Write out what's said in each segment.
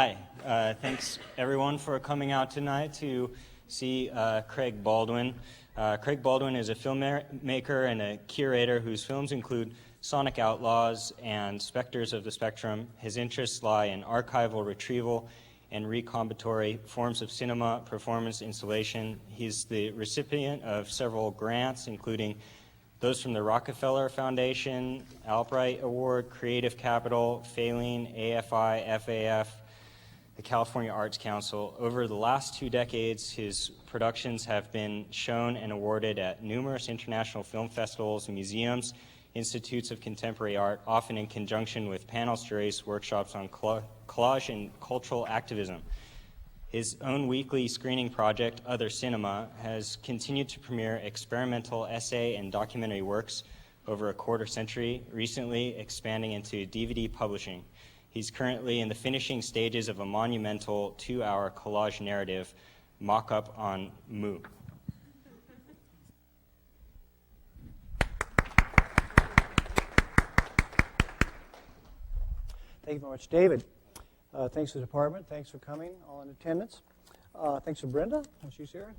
Hi, thanks everyone for coming out tonight to see Craig Baldwin. Craig Baldwin is a filmmaker and a curator whose films include Sonic Outlaws and Specters of the Spectrum. His interests lie in archival retrieval and recombinatory forms of cinema, performance, installation. He's the recipient of several grants, including those from the Rockefeller Foundation, Albright Award, Creative Capital, Phaline, AFI, FAF, the California Arts Council. Over the last 2 decades, his productions have been shown and awarded at numerous international film festivals, museums, institutes of contemporary art, often in conjunction with panels, juries, workshops on collage and cultural activism. His own weekly screening project, Other Cinema, has continued to premiere experimental essay and documentary works over a quarter century, recently expanding into DVD publishing. He's currently in the finishing stages of a monumental 2-hour collage narrative, Mock-Up on Moo. Thank you very much, David. Thanks to the department. Thanks for coming, all in attendance. Thanks to Brenda, she's here.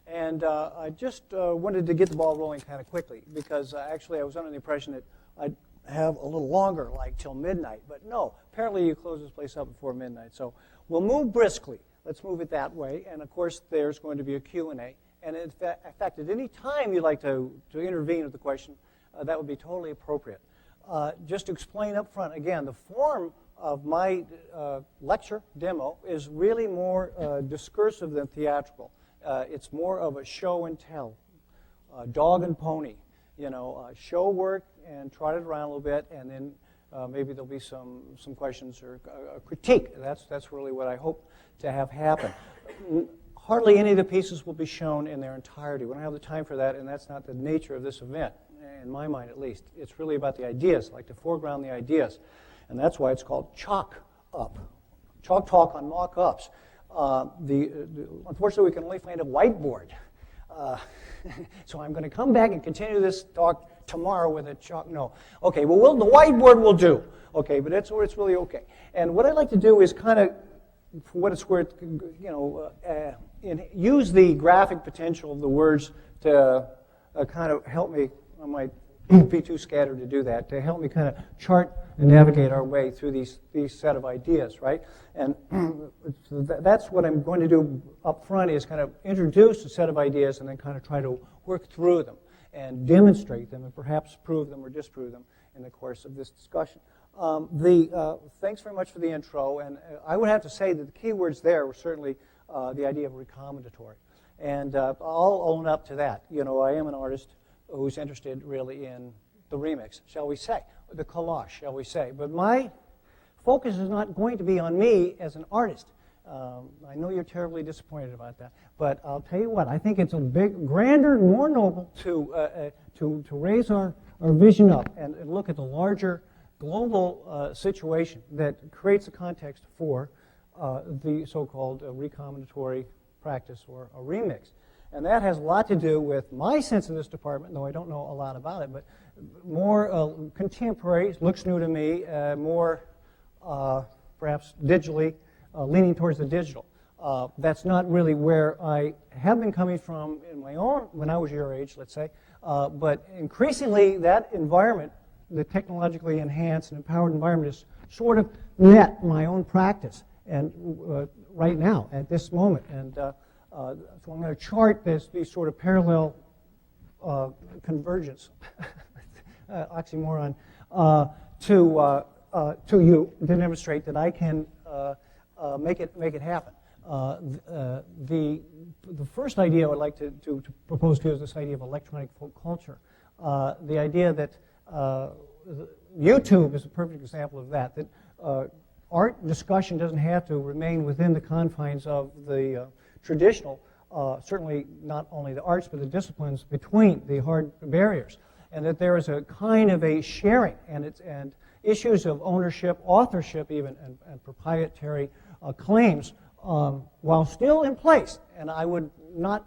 And I just wanted to get the ball rolling kind of quickly because actually I was under the impression that I'd have a little longer, like till midnight. But no, apparently you close this place up before midnight. So we'll move briskly. Let's move it that way. And of course, there's going to be a Q&A. And in fact, at any time you'd like to intervene with the question, that would be totally appropriate. Just to explain up front, again, the form of my lecture demo is really more discursive than theatrical. It's more of a show and tell, dog and pony, show work and trot it around a little bit, and then maybe there'll be some questions or critique. That's really what I hope to have happen. Hardly any of the pieces will be shown in their entirety. We don't have the time for that, and that's not the nature of this event, in my mind at least. It's really about the ideas, like to foreground the ideas. And that's why it's called Chalk Up. Chalk Talk on mock-ups. Unfortunately, we can only find a whiteboard. So I'm going to come back and continue this talk tomorrow with a chalk. No. Okay, well, the whiteboard will do. Okay, but it's really okay. And what I'd like to do is kind of, for what it's worth, use the graphic potential of the words to kind of help me. I might be too scattered to do that, to help me kind of chart and navigate our way through these set of ideas, right? And that's what I'm going to do up front, is kind of introduce a set of ideas and then kind of try to work through them and demonstrate them and perhaps prove them or disprove them in the course of this discussion. Thanks very much for the intro, and I would have to say that the key words there were certainly the idea of recombinatory. And I'll own up to that. I am an artist who's interested really in the remix, shall we say, the collage, shall we say. But my focus is not going to be on me as an artist. I know you're terribly disappointed about that, but I'll tell you what, I think it's a big, grander, more noble to raise our vision up and look at the larger global situation that creates a context for the so-called recombinatory practice or a remix. And that has a lot to do with my sense of this department, though I don't know a lot about it, but more contemporary, looks new to me, more perhaps digitally, leaning towards the digital. That's not really where I have been coming from in my own, when I was your age, let's say, but increasingly that environment, the technologically enhanced and empowered environment, has sort of met my own practice and right now, at this moment. And so I'm going to chart these sort of parallel convergence, oxymoron, to you to demonstrate that I can make it happen. The first idea I would like to propose to you is this idea of electronic folk culture. The idea that YouTube is a perfect example of that. That art discussion doesn't have to remain within the confines of the traditional, certainly not only the arts, but the disciplines between the hard barriers, and that there is a kind of a sharing, and issues of ownership, authorship even, and proprietary claims, while still in place. And I would not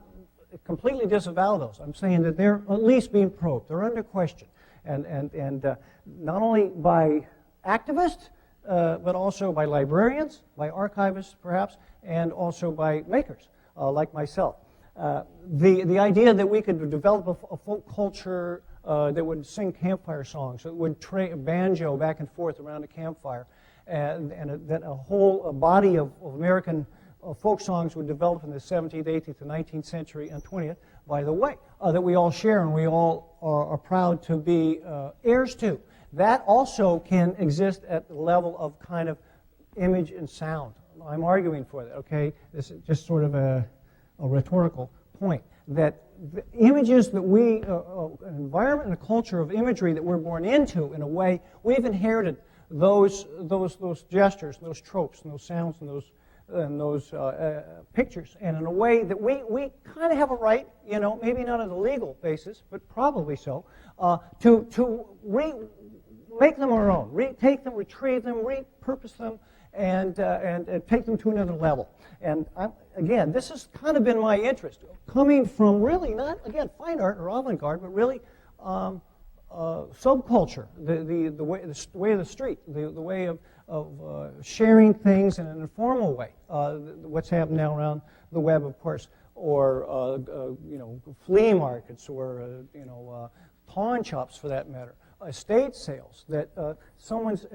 completely disavow those. I'm saying that they're at least being probed. They're under question, and not only by activists, but also by librarians, by archivists perhaps, and also by makers like myself. The idea that we could develop a folk culture that would sing campfire songs, that would banjo back and forth around a campfire, and that a whole body of American folk songs would develop in the 17th, 18th, and 19th century and 20th, by the way, that we all share and we all are proud to be heirs to. That also can exist at the level of kind of image and sound. I'm arguing for that, okay? This is just sort of a rhetorical point, that the images that we, an environment and a culture of imagery that we're born into, in a way, we've inherited those gestures, those tropes, and those sounds, and those pictures, and in a way that we kind of have a right, you know, maybe not on a legal basis, but probably so, to make them our own, take them, retrieve them, repurpose them, and take them to another level. And again, this has kind of been my interest, coming from really not, again, fine art or avant-garde, but really subculture, the way of the street, the way of sharing things in an informal way. What's happened now around the web, of course, or you know, flea markets, or you know, pawn shops for that matter, estate sales, that someone's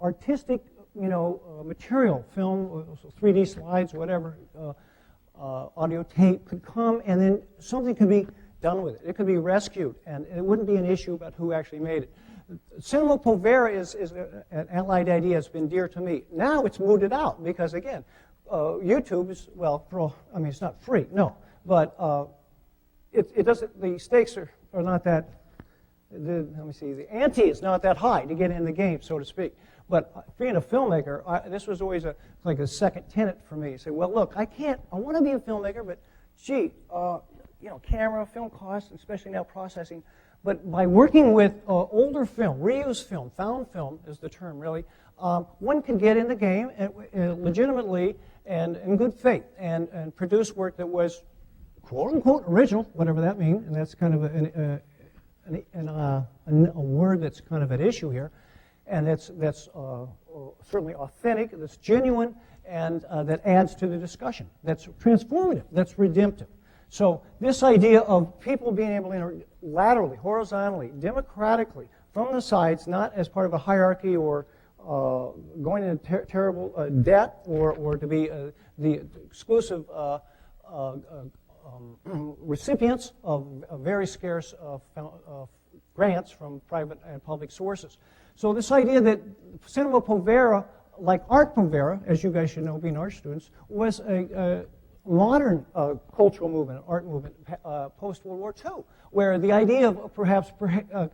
artistic, you know, material, film, 3D slides, whatever, audio tape could come, and then something could be done with it. It could be rescued, and it wouldn't be an issue about who actually made it. Cinema povera is an allied idea that's been dear to me. Now it's mooted out because, again, YouTube is, well, I mean, it's not free, no, but it doesn't. The stakes are not that. Let me see. The ante is not that high to get in the game, so to speak. But being a filmmaker, this was always like a second tenet for me. Say, well, look, I want to be a filmmaker, but gee, you know, camera, film costs, especially now processing. But by working with older film, reused film, found film is the term really, one can get in the game legitimately and in good faith and produce work that was quote unquote original, whatever that means, and that's kind of a word that's kind of at issue here, and that's certainly authentic, that's genuine, and that adds to the discussion. That's transformative, that's redemptive. So this idea of people being able to laterally, horizontally, democratically, from the sides, not as part of a hierarchy or going into terrible debt or to be the exclusive recipients of very scarce grants from private and public sources. So this idea that cinema povera, like art povera, as you guys should know, being art students, was a modern cultural movement, art movement, post-World War II, where the idea of perhaps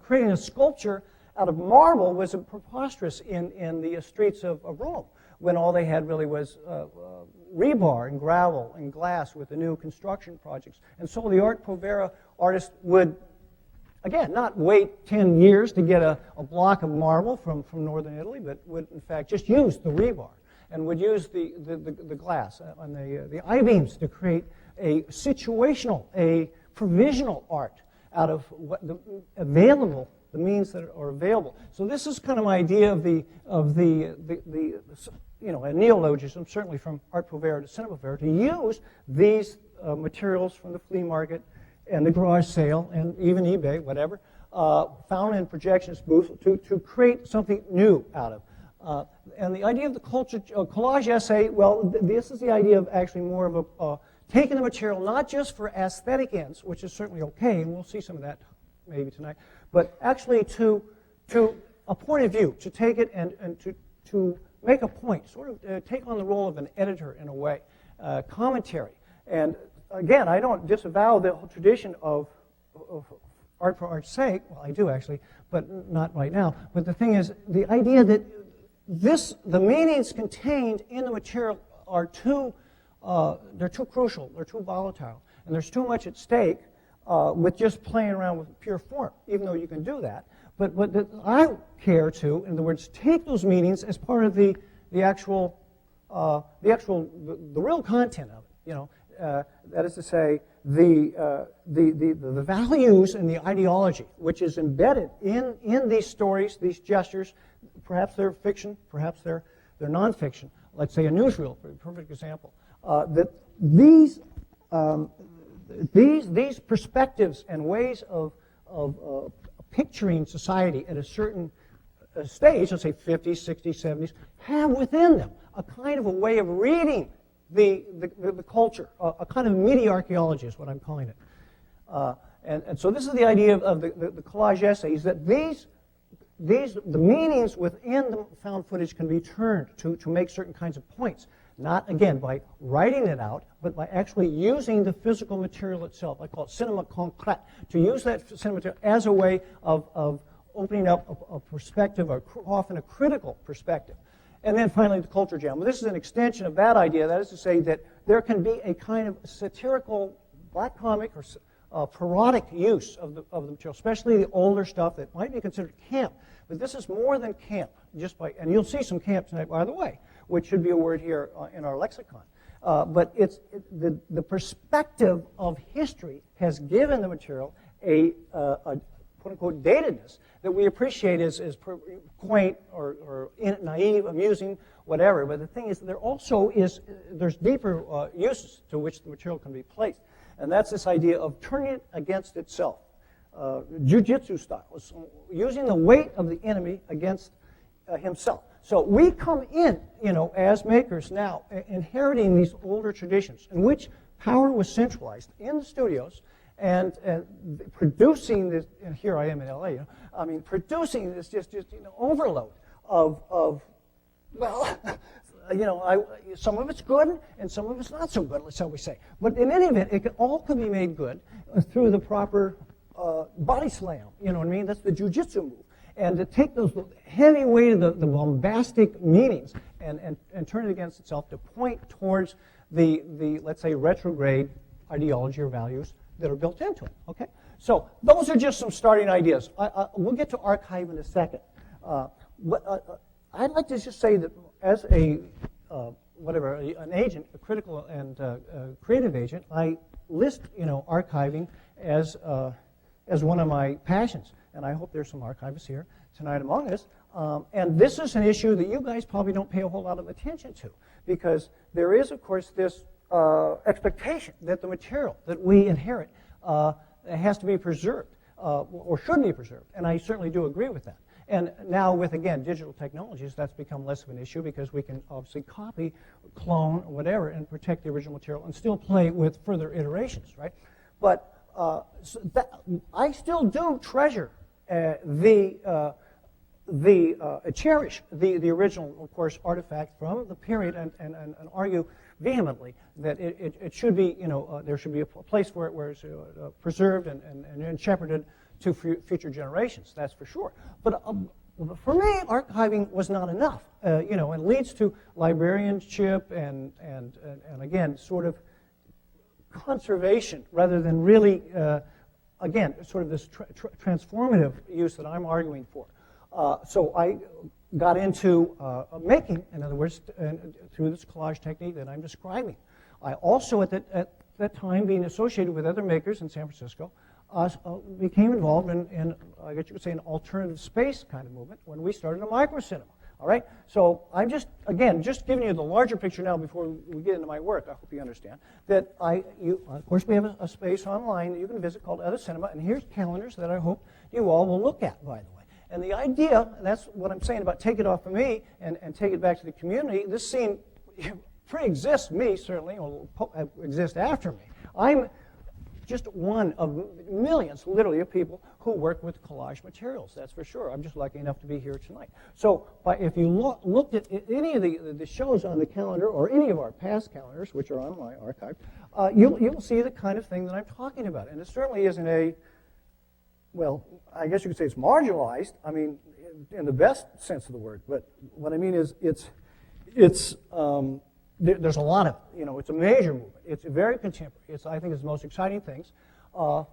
creating a sculpture out of marble was preposterous in the streets of Rome, when all they had really was rebar and gravel and glass with the new construction projects. And so the art povera artist would, again, not wait 10 years to get a block of marble from northern Italy, but would, in fact, just use the rebar and would use the glass and the I-beams to create a situational, a provisional art out of what the means that are available. So this is kind of my idea of the you know, a neologism, certainly from art povera to cinema povera, to use these materials from the flea market and the garage sale and even eBay, whatever, found in projectionist booths to create something new out of. And the idea of the collage essay, well, this is the idea of actually more of a taking the material not just for aesthetic ends, which is certainly okay, and we'll see some of that maybe tonight, but actually to a point of view, to take it and to make a point, sort of take on the role of an editor in a way, commentary. And again, I don't disavow the whole tradition of art for art's sake. Well, I do actually, but not right now. But the thing is, the idea that the meanings contained in the material are they're too crucial, they're too volatile, and there's too much at stake with just playing around with pure form, even though you can do that. But what I care to, in other words, take those meanings as part of the real content of it. You know, that is to say, the values and the ideology which is embedded in these stories, these gestures. Perhaps they're fiction, perhaps they're nonfiction. Let's say a newsreel, for a perfect example. That these perspectives and ways of picturing society at a certain stage, let's say 50s, 60s, 70s, have within them a kind of a way of reading the culture, a kind of media archaeology is what I'm calling it. And so this is the idea of the collage essays, that the meanings within the found footage can be turned to make certain kinds of points. Not, again, by writing it out, but by actually using the physical material itself. I call it cinema concrete. To use that cinema material as a way of opening up a perspective, or often a critical perspective. And then finally, the culture jam. Well, this is an extension of that idea. That is to say that there can be a kind of satirical, black comic, or parodic use of the material, especially the older stuff that might be considered camp. But this is more than camp, and you'll see some camp tonight, by the way, which should be a word here in our lexicon. But the perspective of history has given the material a quote-unquote datedness that we appreciate as quaint or naive, amusing, whatever. But the thing is, there's deeper uses to which the material can be placed. And that's this idea of turning it against itself. Jiu-jitsu style, using the weight of the enemy against himself. So we come in, as makers now, inheriting these older traditions in which power was centralized in the studios and producing this, and here I am in LA, producing this just overload of some of it's good and some of it's not so good, shall we say. But in any event, all can be made good through the proper body slam, you know what I mean? That's the jiu-jitsu move. And to take those heavy weight of the bombastic meanings and turn it against itself to point towards the let's say, retrograde ideology or values that are built into it, okay? So those are just some starting ideas. We'll get to archive in a second. I'd like to just say that as an agent, a critical and creative agent, I list, archiving as one of my passions. And I hope there's some archivists here tonight among us. And this is an issue that you guys probably don't pay a whole lot of attention to, because there is, of course, this expectation that the material that we inherit has to be preserved, or should be preserved. And I certainly do agree with that. And now with, again, digital technologies, that's become less of an issue because we can obviously copy, clone, whatever, and protect the original material and still play with further iterations, right? But I still do treasure cherish the original, of course, artifact from the period, and argue vehemently that it should be, there should be a place for it where it's preserved and shepherded to future generations. That's for sure. But for me, archiving was not enough, and leads to librarianship and again, sort of conservation rather than really, again, sort of this transformative use that I'm arguing for. So I got into making, in other words, through this collage technique that I'm describing. I also, at that time, being associated with other makers in San Francisco, became involved in, I guess you could say, an alternative space kind of movement when we started a micro-cinema. All right? So I'm just giving you the larger picture now before we get into my work. I hope you understand that of course, we have a space online that you can visit called Other Cinema, and here's calendars that I hope you all will look at, by the way. And the idea, and that's what I'm saying about take it off of me and take it back to the community, this scene pre-exists me, certainly, or will exist after me. I'm just one of millions, literally, of people who work with collage materials, that's for sure. I'm just lucky enough to be here tonight. So if you looked at any of the shows on the calendar, or any of our past calendars, which are on my archive, you'll see the kind of thing that I'm talking about. And it certainly isn't well, I guess you could say it's marginalized, I mean, in the best sense of the word. But what I mean is there's a lot of it. It's a major movement. It's very contemporary. I think it's the most exciting things going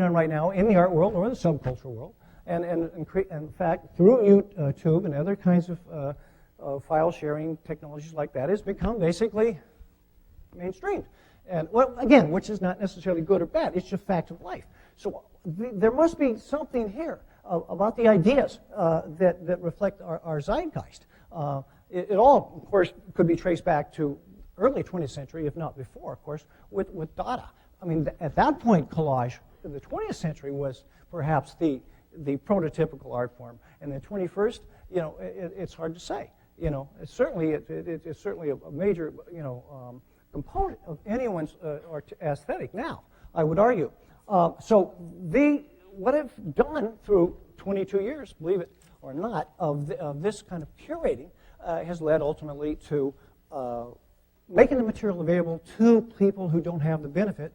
on right now in the art world or the subculture world. And in fact, through YouTube and other kinds of file sharing technologies like that, it's become basically mainstreamed. And, well, again, which is not necessarily good or bad. It's just fact of life. So there must be something here about the ideas that reflect our zeitgeist. It all, of course, could be traced back to early 20th century, if not before, of course, with Dada. I mean, at that point, collage in the 20th century was perhaps the prototypical art form. And the 21st, it's hard to say. It's certainly a major, component of anyone's aesthetic now, I would argue. So what I've done through 22 years, believe it or not, of this kind of curating has led ultimately to making the material available to people who don't have the benefit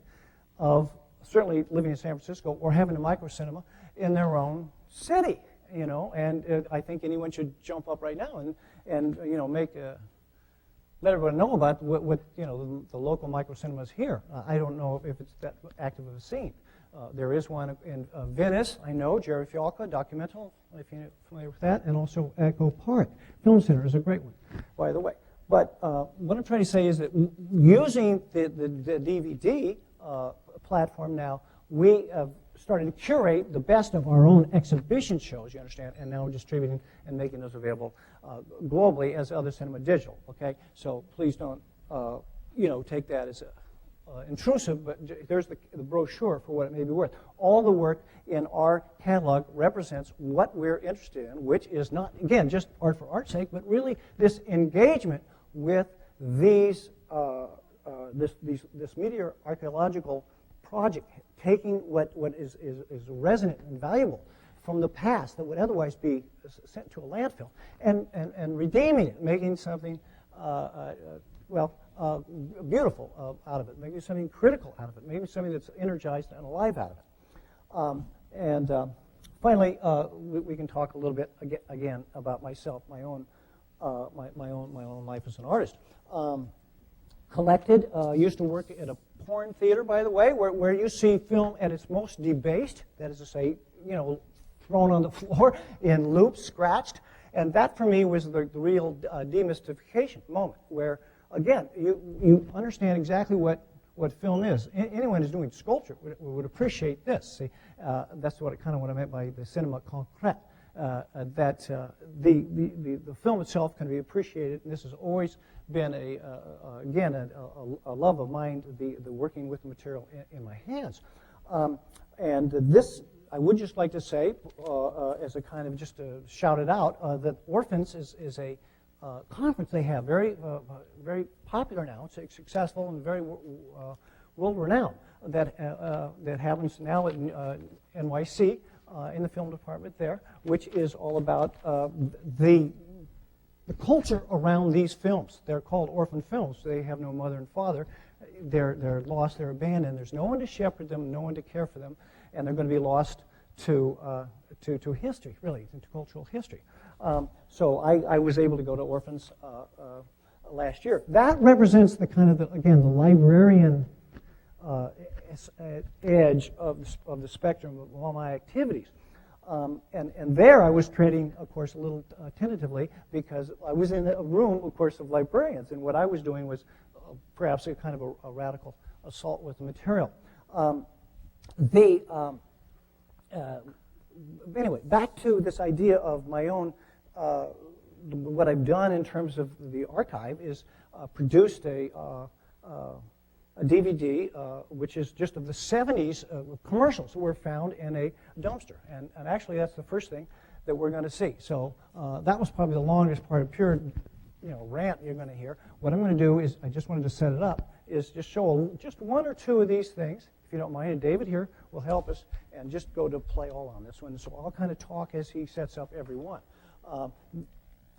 of certainly living in San Francisco or having a micro cinema in their own city. And I think anyone should jump up right now and let everyone know about what the local micro cinemas here. I don't know if it's that active of a scene. There is one in Venice, I know, Jerry Fialka, Documental, if you're familiar with that, and also Echo Park. Film Center is a great one, by the way. But what I'm trying to say is that using the DVD platform now, we have started to curate the best of our own exhibition shows, you understand, and now we're distributing and making those available globally as other cinema digital, okay? So please don't, take that as intrusive, but there's the brochure for what it may be worth. All the work in our catalog represents what we're interested in, which is not, again, just art for art's sake, but really this engagement with these, this media archaeological project, taking what is resonant and valuable from the past that would otherwise be sent to a landfill and redeeming it, making something, beautiful out of it, making something critical out of it, making something that's energized and alive out of it. Finally, we can talk a little bit again about myself, my own life as an artist. Collected, used to work at a porn theater, by the way, where you see film at its most debased, that is to say, thrown on the floor in loops, scratched. And that, for me, was the real demystification moment, where, again, you understand exactly what film is. Anyone who's doing sculpture would appreciate this. See, that's what I meant by the cinema concrete. That the film itself can be appreciated, and this has always been a love of mine, the working with the material in my hands. And this, I would just like to say, as a kind of just to shout it out, that Orphans is a conference they have, very popular now. It's successful and very world-renowned. That happens now at NYC. In the film department there, which is all about the culture around these films. They're called orphan films. They have no mother and father. They're lost, they're abandoned. There's no one to shepherd them, no one to care for them, and they're going to be lost to history, really, to cultural history. So I was able to go to Orphans last year. That represents the kind of, the librarian edge of the spectrum of all my activities. And there I was treading, of course, a little tentatively, because I was in a room, of course, of librarians, and what I was doing was perhaps a kind of a radical assault with the material. Anyway, back to this idea of my own, what I've done in terms of the archive is produced a DVD, which is just of the 70s commercials that were found in a dumpster. And actually, that's the first thing that we're going to see. So that was probably the longest part of pure rant you're going to hear. What I'm going to do is, I just wanted to set it up, is just show just one or two of these things, if you don't mind. And David here will help us, and just go to play all on this one. So I'll kind of talk as he sets up every one.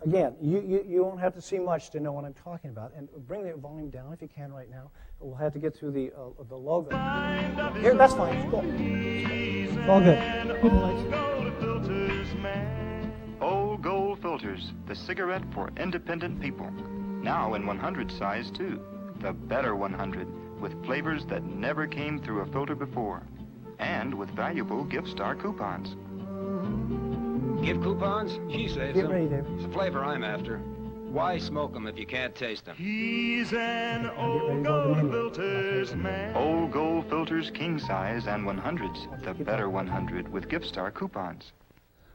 Again, you won't have to see much to know what I'm talking about. And bring the volume down if you can right now. We'll have to get through the logo. Here, that's fine. It's cool. It's all good. Old Gold Filters, the cigarette for independent people. Now in 100 size, too. The better 100, with flavors that never came through a filter before. And with valuable gift star coupons. Gift coupons? She saves Get them. ready, David. It's the flavor I'm after. Why smoke them if you can't taste them? He's an ready old to go to the gold menu. filters man. Old Gold Filters king size and 100s, the better 100 with gift star coupons.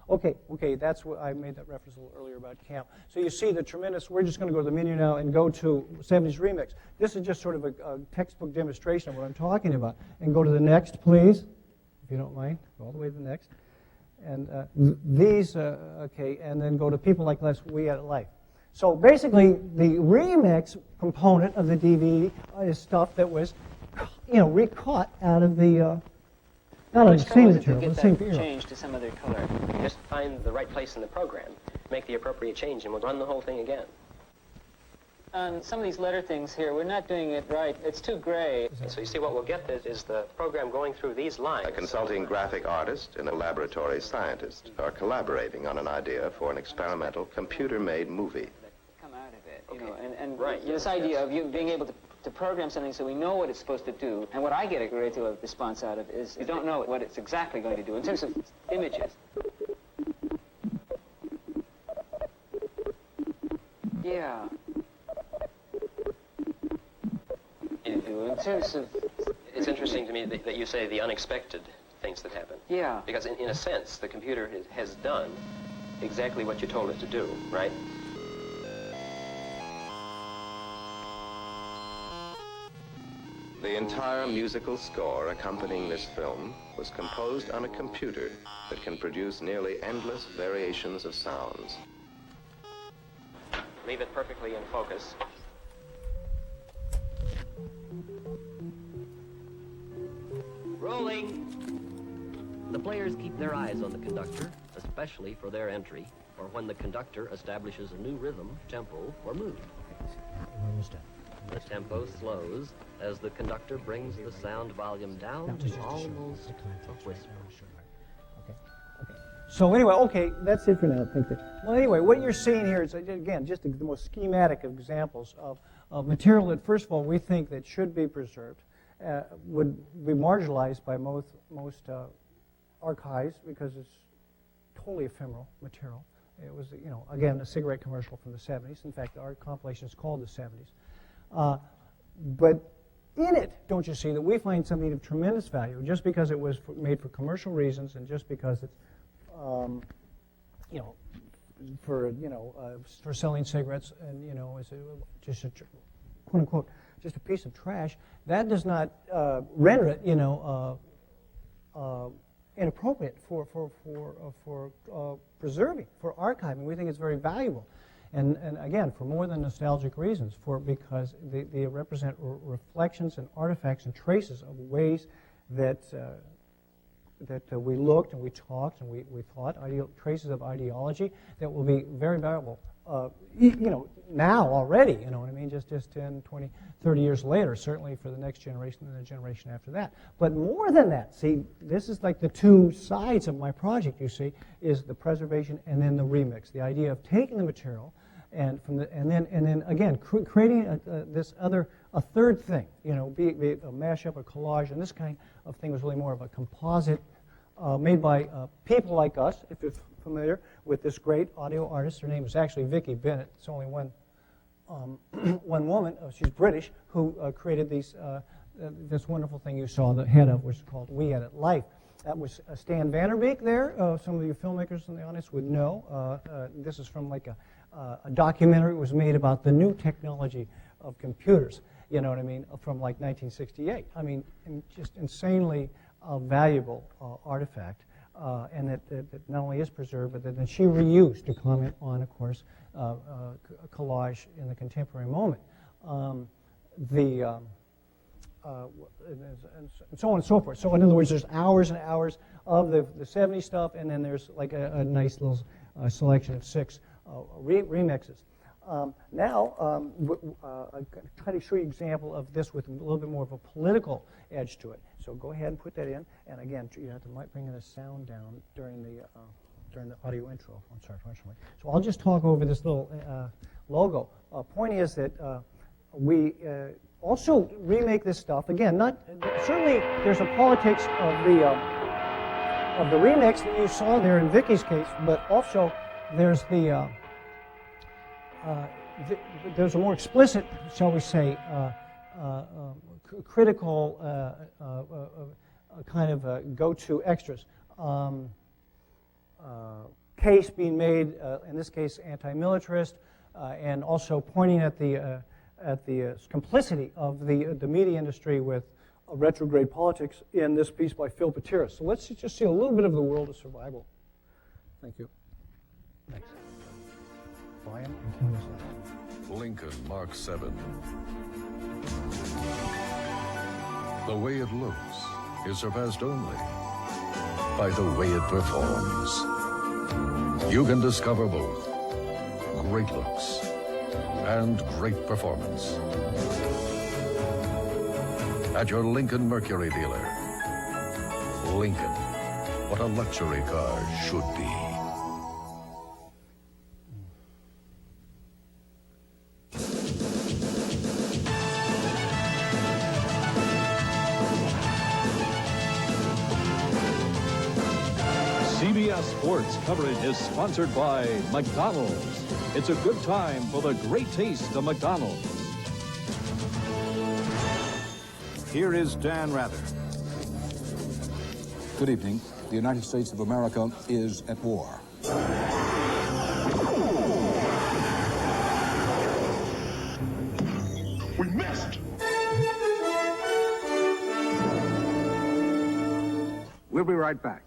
Okay, that's what I made that reference a little earlier about camp. So you see the tremendous, we're just going to go to the menu now and go to 70s Remix. This is just sort of a textbook demonstration of what I'm talking about. And go to the next, please, if you don't mind. Go all the way to the next. And these, okay, and then go to People Like Us, We At Life. So basically, the remix component of the DVD is stuff that was, recaught out of the, not of the same material, but the same era. Change to some other color. Just find the right place in the program, make the appropriate change, and we'll run the whole thing again. On some of these letter things here, we're not doing it right. It's too gray. So you see, what we'll get is the program going through these lines. A consulting graphic artist and a laboratory scientist are collaborating on an idea for an experimental computer-made movie. Come out of it, you know, and Right, this yes, idea yes. of you being able to program something so we know what it's supposed to do. And what I get a great deal of response out of is you don't know what it's exactly going to do in terms of images. Yeah. In terms of, It's interesting to me that you say the unexpected things that happen. yeah. Because in a sense, the computer has done exactly what you told it to do, right? The entire musical score accompanying this film was composed on a computer that can produce nearly endless variations of sounds. Leave it perfectly in focus. Rolling. The players keep their eyes on the conductor, especially for their entry, or when the conductor establishes a new rhythm, tempo, or mood. The tempo slows as the conductor brings the sound volume down to almost a whisper. So anyway, okay, that's it for now. I think that. Well, anyway, what you're seeing here is, again, just the most schematic of examples of material that, first of all, we think that should be preserved, would be marginalized by most archives because it's totally ephemeral material. It was, again, a cigarette commercial from the 70s. In fact, our compilation is called the 70s. But in it, don't you see, that we find something of tremendous value just because it was made for commercial reasons and just because it's for selling cigarettes, and is just a quote unquote just a piece of trash. That does not render it inappropriate for preserving, for archiving. We think it's very valuable, and again for more than nostalgic reasons, because they represent reflections and artifacts and traces of ways that. That we looked and we talked and we thought, traces of ideology that will be very valuable, now already, what I mean, just 10, 20, 30 years later, certainly for the next generation and the generation after that. But more than that, see, this is like the two sides of my project, you see, is the preservation and then the remix, the idea of taking the material and then again creating a third thing, be it a mashup, a collage, and this kind of thing was really more of a composite made by people like us, if you're familiar with this great audio artist. Her name is actually Vicki Bennett. It's only one woman. She's British, who created these this wonderful thing you saw the head of, which is called We Edit Life. That was Stan Vanderbeek there. Some of you filmmakers in the audience would know. This is from like a documentary that was made about the new technology of computers, you know what I mean, from like 1968. I mean, just insanely valuable artifact, and that not only is preserved, but that she reused to comment on, of course, collage in the contemporary moment. And so on and so forth. So in other words, there's hours and hours of the 70s stuff, and then there's like a nice little selection of 6 remixes. Now, I'll try to show you an example of this with a little bit more of a political edge to it. So go ahead and put that in. And again, you have to bring the sound down during the audio intro. I'm sorry, unfortunately. So I'll just talk over this little logo. Point is that we also remake this stuff. Again, certainly there's a politics of the remix that you saw there in Vicky's case, but also there's the there's a more explicit, shall we say, critical kind of go-to extras. Case being made, in this case, anti-militarist, and also pointing at the complicity of the media industry with retrograde politics in this piece by Phil Patiris. So let's just see a little bit of the world of survival. Thank you. Thanks. Volume and turn this on. Lincoln Mark 7. The way it looks is surpassed only by the way it performs. You can discover both great looks and great performance at your Lincoln Mercury dealer. Lincoln, what a luxury car should be. CBS Sports coverage is sponsored by McDonald's. It's a good time for the great taste of McDonald's. Here is Dan Rather. Good evening. The United States of America is at war. We missed! We'll be right back.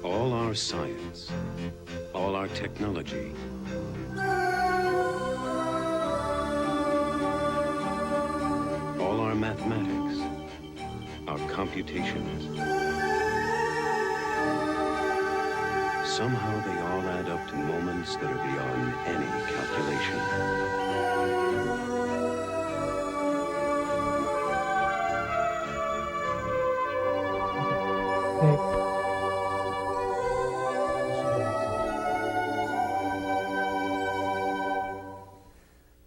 All our science, all our technology, all our mathematics, our computations, somehow they all add up to moments that are beyond any calculation.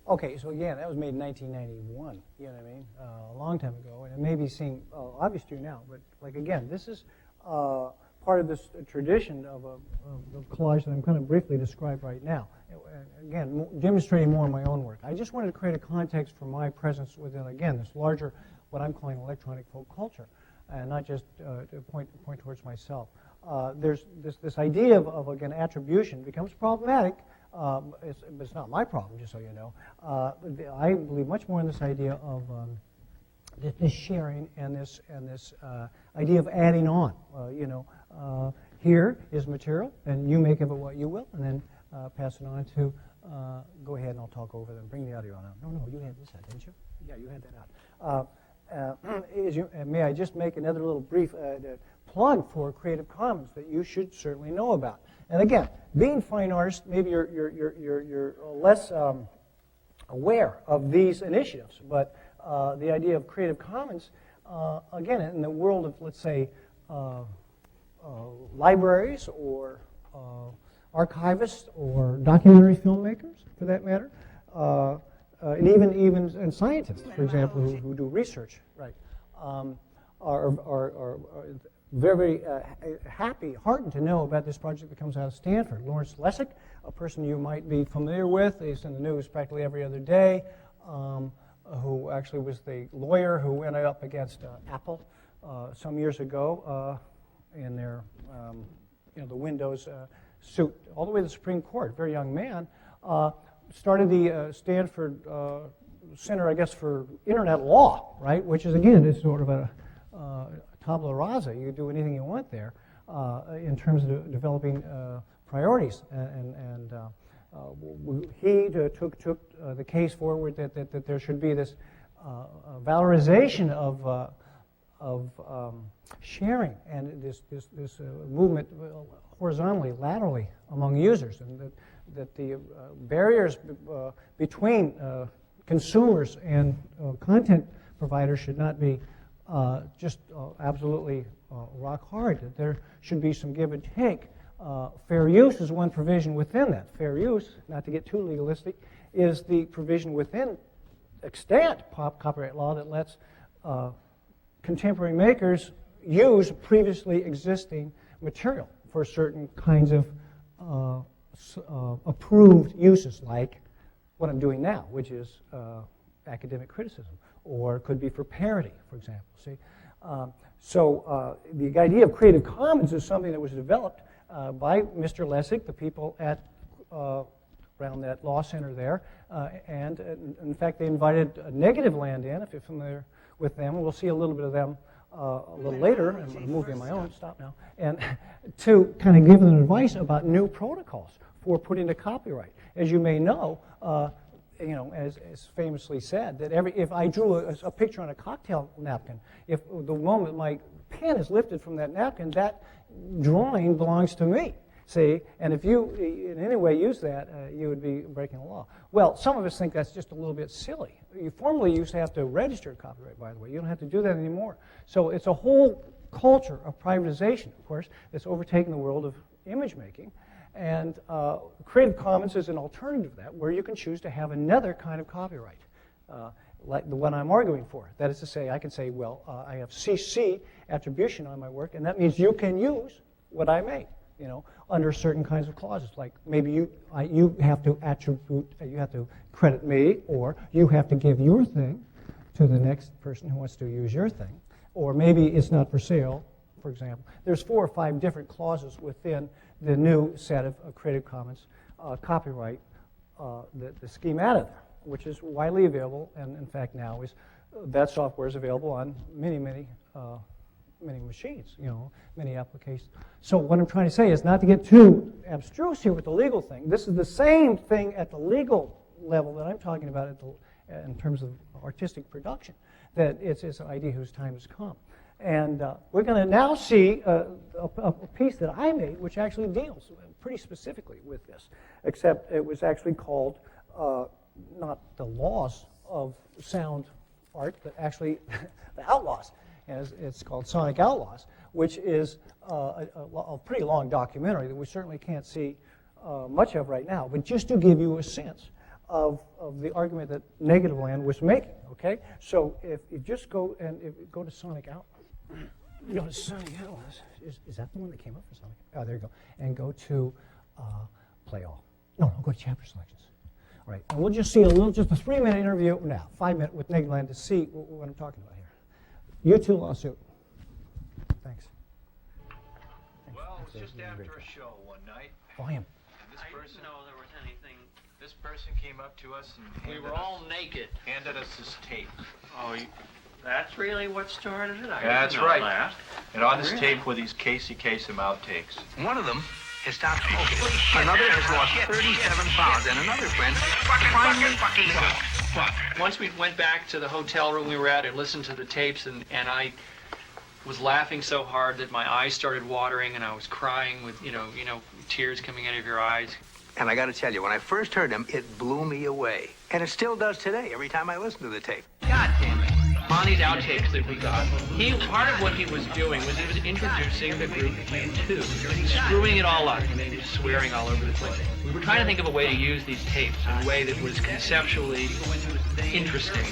Okay, so again, that was made in 1991, you know what I mean? A long time ago, and it may be seem obvious to you now, but like again, this is part of this tradition of a collage that I'm kind of briefly described right now. Again, demonstrating more in my own work. I just wanted to create a context for my presence within, again, this larger, what I'm calling electronic folk culture, and not just to point towards myself. There's this idea of again, attribution becomes problematic. It's not my problem, just so you know. I believe much more in this idea of this sharing and this idea of adding on. Here is material, and you make of it what you will, and then pass it on to. Go ahead, and I'll talk over them. Bring the audio on out. No, you had this out, didn't you? Yeah, you had that out. May I just make another little brief plug for Creative Commons that you should certainly know about. And again, being fine artists, maybe you're less aware of these initiatives, but the idea of Creative Commons, again, in the world of, let's say, libraries or archivists or documentary filmmakers, for that matter, and even scientists, for example, who do research, right, are very happy, heartened to know about this project that comes out of Stanford. Lawrence Lessig, a person you might be familiar with, he's in the news practically every other day, who actually was the lawyer who went up against Apple some years ago in their, the Windows suit, all the way to the Supreme Court. Very young man. Started the Stanford Center, I guess, for Internet Law, right? Which is, again, is sort of a tabula rasa. You do anything you want there in terms of developing priorities. And he took the case forward that there should be this valorization of sharing and this movement horizontally, laterally among users, and that the barriers between consumers and content providers should not be just absolutely rock hard that there should be some give and take. Fair use is one provision within that. Fair use, not to get too legalistic, is the provision within extant copyright law that lets contemporary makers use previously existing material for certain kinds of approved uses, like what I'm doing now, which is academic criticism, or it could be for parody, for example. See, so the idea of Creative Commons is something that was developed by Mr. Lessig, the people at around that law center there, and in fact they invited Negative Land in, if you're familiar with them. We'll see a little bit of them a little later. I'm a movie of my own, stop now, and to kind of give them advice about new protocols for putting a copyright. As you may know, you know, as famously said, that if I drew a picture on a cocktail napkin, if the moment my pen is lifted from that napkin, that drawing belongs to me. See, and if you in any way use that, you would be breaking the law. Well, some of us think that's just a little bit silly. You formerly used to have to register copyright, by the way. You don't have to do that anymore. So it's a whole culture of privatization, of course, that's overtaken the world of image making. And Creative Commons is an alternative to that, where you can choose to have another kind of copyright, like the one I'm arguing for. That is to say, I can say, well, I have CC attribution on my work, and that means you can use what I made, you know, under certain kinds of clauses. Like maybe you have to attribute, you have to credit me, or you have to give your thing to the next person who wants to use your thing, or maybe it's not for sale, for example. There's 4 or 5 different clauses within the new set of Creative Commons copyright, the schemata there, which is widely available, and in fact now is that software is available on many machines, you know, many applications. So what I'm trying to say is not to get too abstruse here with the legal thing. This is the same thing at the legal level that I'm talking about in terms of artistic production, that it's an idea whose time has come. And we're going to now see a piece that I made, which actually deals pretty specifically with this, except it was actually called not the laws of sound art, but actually the Outlaws. As it's called Sonic Outlaws, which is a pretty long documentary that we certainly can't see much of right now, but just to give you a sense of the argument that Negative Land was making, okay? So if you just go to Sonic Outlaws, you go to Sonic Outlaws, is that the one that came up for Sonic? Oh, there you go. And go to Play All. No, go to Chapter Selections. All right, and we'll just see just a 3-minute interview now, 5-minute with Negative Land to see what I'm talking about here. U2 lawsuit. Thanks. Well, it was just after a show one night. Volume. And this person, I didn't know there was anything. This person came up to us and We were all naked. handed us this tape. Oh, that's really what started it? That's right. That. And on this Really? tape were these Casey Kasem outtakes. One of them has stopped smoking. Another has lost 37 pounds, and another friend finally Once we went back to the hotel room we were at and listened to the tapes, and I was laughing so hard that my eyes started watering, and I was crying with, you know, tears coming out of your eyes. And I got to tell you, when I first heard him, it blew me away. And it still does today, every time I listen to the tape. God damn it. On these outtakes that we got, part of what he was doing was he was introducing the group U2, screwing it all up, and he was swearing all over the place. We were trying to think of a way to use these tapes in a way that was conceptually interesting.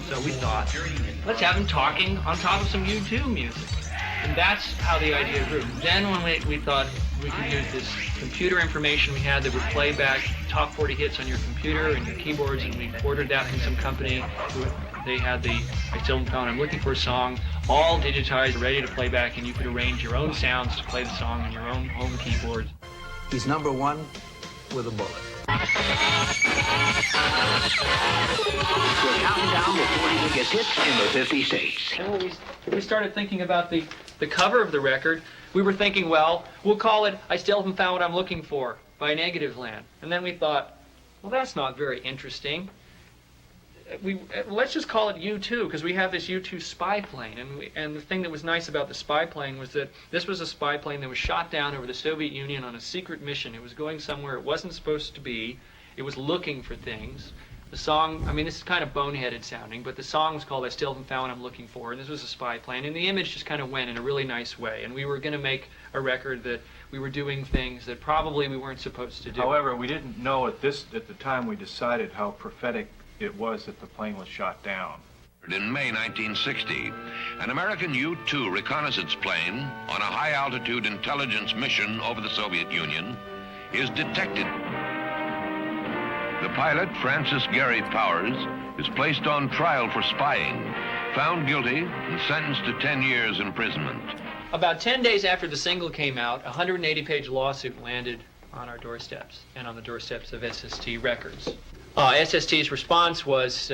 So we thought, let's have him talking on top of some U2 music. And that's how the idea grew. Then when we thought we could use this computer information we had that would play back top 40 hits on your computer and your keyboards, and we ordered that from some company. They had I still found, I'm looking for a song, all digitized, ready to play back, and you could arrange your own sounds to play the song on your own home keyboard. He's number one with a bullet. We're counting down the 40 biggest hits in the 50 states. And when we started thinking about the cover of the record, we were thinking, well, we'll call it I Still Haven't Found What I'm Looking For by Negative Land. And then we thought, well, that's not very interesting. Let's just call it U2, because we have this U2 spy plane. And the thing that was nice about the spy plane was that this was a spy plane that was shot down over the Soviet Union on a secret mission. It was going somewhere it wasn't supposed to be. It was looking for things. The song, I mean, this is kind of boneheaded sounding, but the song was called I Still Haven't Found What I'm Looking For, and this was a spy plane, and the image just kind of went in a really nice way, and we were going to make a record that we were doing things that probably we weren't supposed to do. However, we didn't know at the time we decided how prophetic it was that the plane was shot down. In May 1960, an American U-2 reconnaissance plane on a high-altitude intelligence mission over the Soviet Union is detected. The pilot, Francis Gary Powers, is placed on trial for spying, found guilty, and sentenced to 10 years imprisonment. About 10 days after the single came out, a 180-page lawsuit landed on our doorsteps and on the doorsteps of SST Records. SST's response was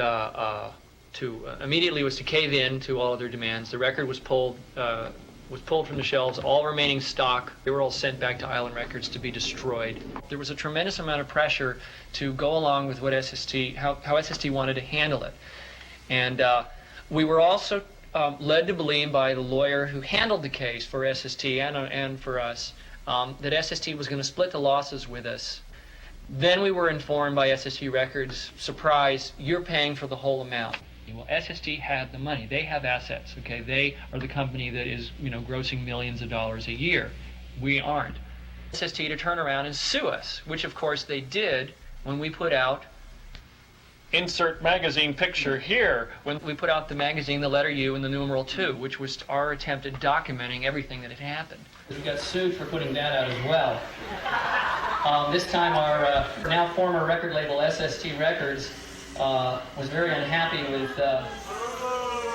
immediately to cave in to all of their demands. The record was pulled from the shelves. All remaining stock, they were all sent back to Island Records to be destroyed. There was a tremendous amount of pressure to go along with what how SST wanted to handle it. And we were also led to believe by the lawyer who handled the case for SST and for us that SST was going to split the losses with us. Then we were informed by SST Records, surprise, you're paying for the whole amount. Well, SST had the money. They have assets, okay? They are the company that is, grossing millions of dollars a year. We aren't. SST to turn around and sue us, which of course they did when we put out insert magazine picture here, when we put out the magazine, the letter U and the numeral 2, which was our attempt at documenting everything that had happened. We got sued for putting that out as well. This time our now former record label, SST Records, was very unhappy with...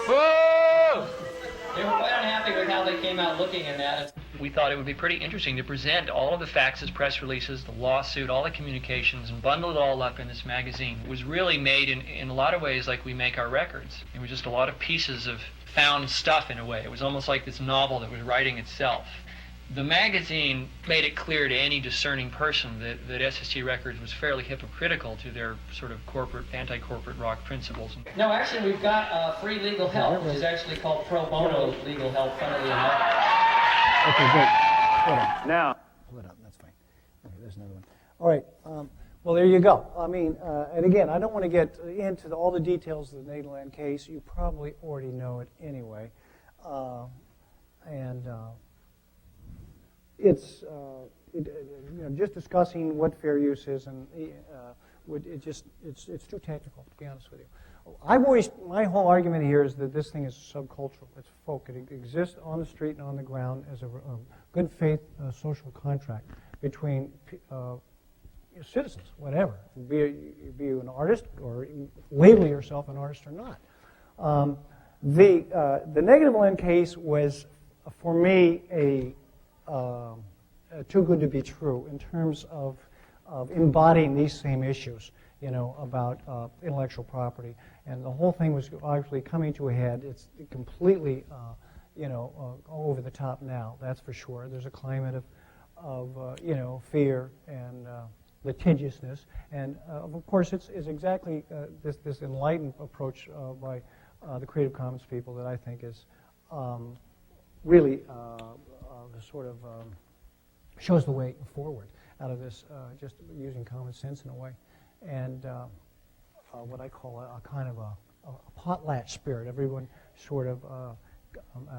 Whoa! They were quite unhappy with how they came out looking in that. We thought it would be pretty interesting to present all of the facts as press releases, the lawsuit, all the communications, and bundle it all up in this magazine. It was really made in a lot of ways like we make our records. It was just a lot of pieces of found stuff in a way. It was almost like this novel that was writing itself. The magazine made it clear to any discerning person that SST Records was fairly hypocritical to their sort of anti-corporate rock principles. No, actually, we've got free legal help, which is actually called pro bono legal help, funnily enough. Okay, good. Now. Split up, that's fine. Okay, there's another one. All right. Well, there you go. I mean, and again, I don't want to get into all the details of the Nederland case. You probably already know it anyway. It's just discussing what fair use is, and it's too technical, to be honest with you. My whole argument here is that this thing is subcultural. It's folk. It exists on the street and on the ground as a good faith social contract between citizens, whatever. Be you an artist or label yourself an artist or not. The negative land case was, for me, too good to be true in terms of embodying these same issues, about intellectual property. And the whole thing was actually coming to a head. It's completely, over the top now, that's for sure. There's a climate of fear and litigiousness. And, of course, it's exactly this enlightened approach by the Creative Commons people that I think is really sort of shows the way forward out of this, just using common sense in a way, and what I call a kind of a potlatch spirit. Everyone sort of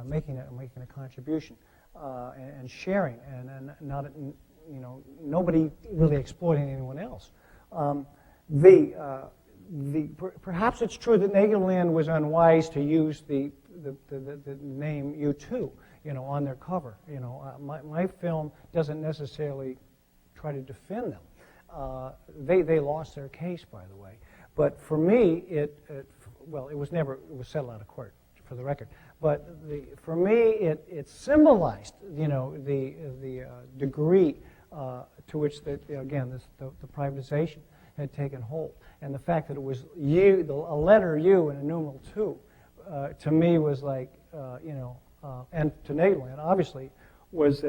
making a contribution and sharing, and not nobody really exploiting anyone else. Perhaps it's true that Nederland was unwise to use the name U2, on their cover. My film doesn't necessarily try to defend them. They lost their case, by the way. But for me, it was settled out of court, for the record. But for me, it symbolized, the degree to which the privatization had taken hold, and the fact that it was a letter U and a numeral 2, to me was like, and to Nederland, obviously, was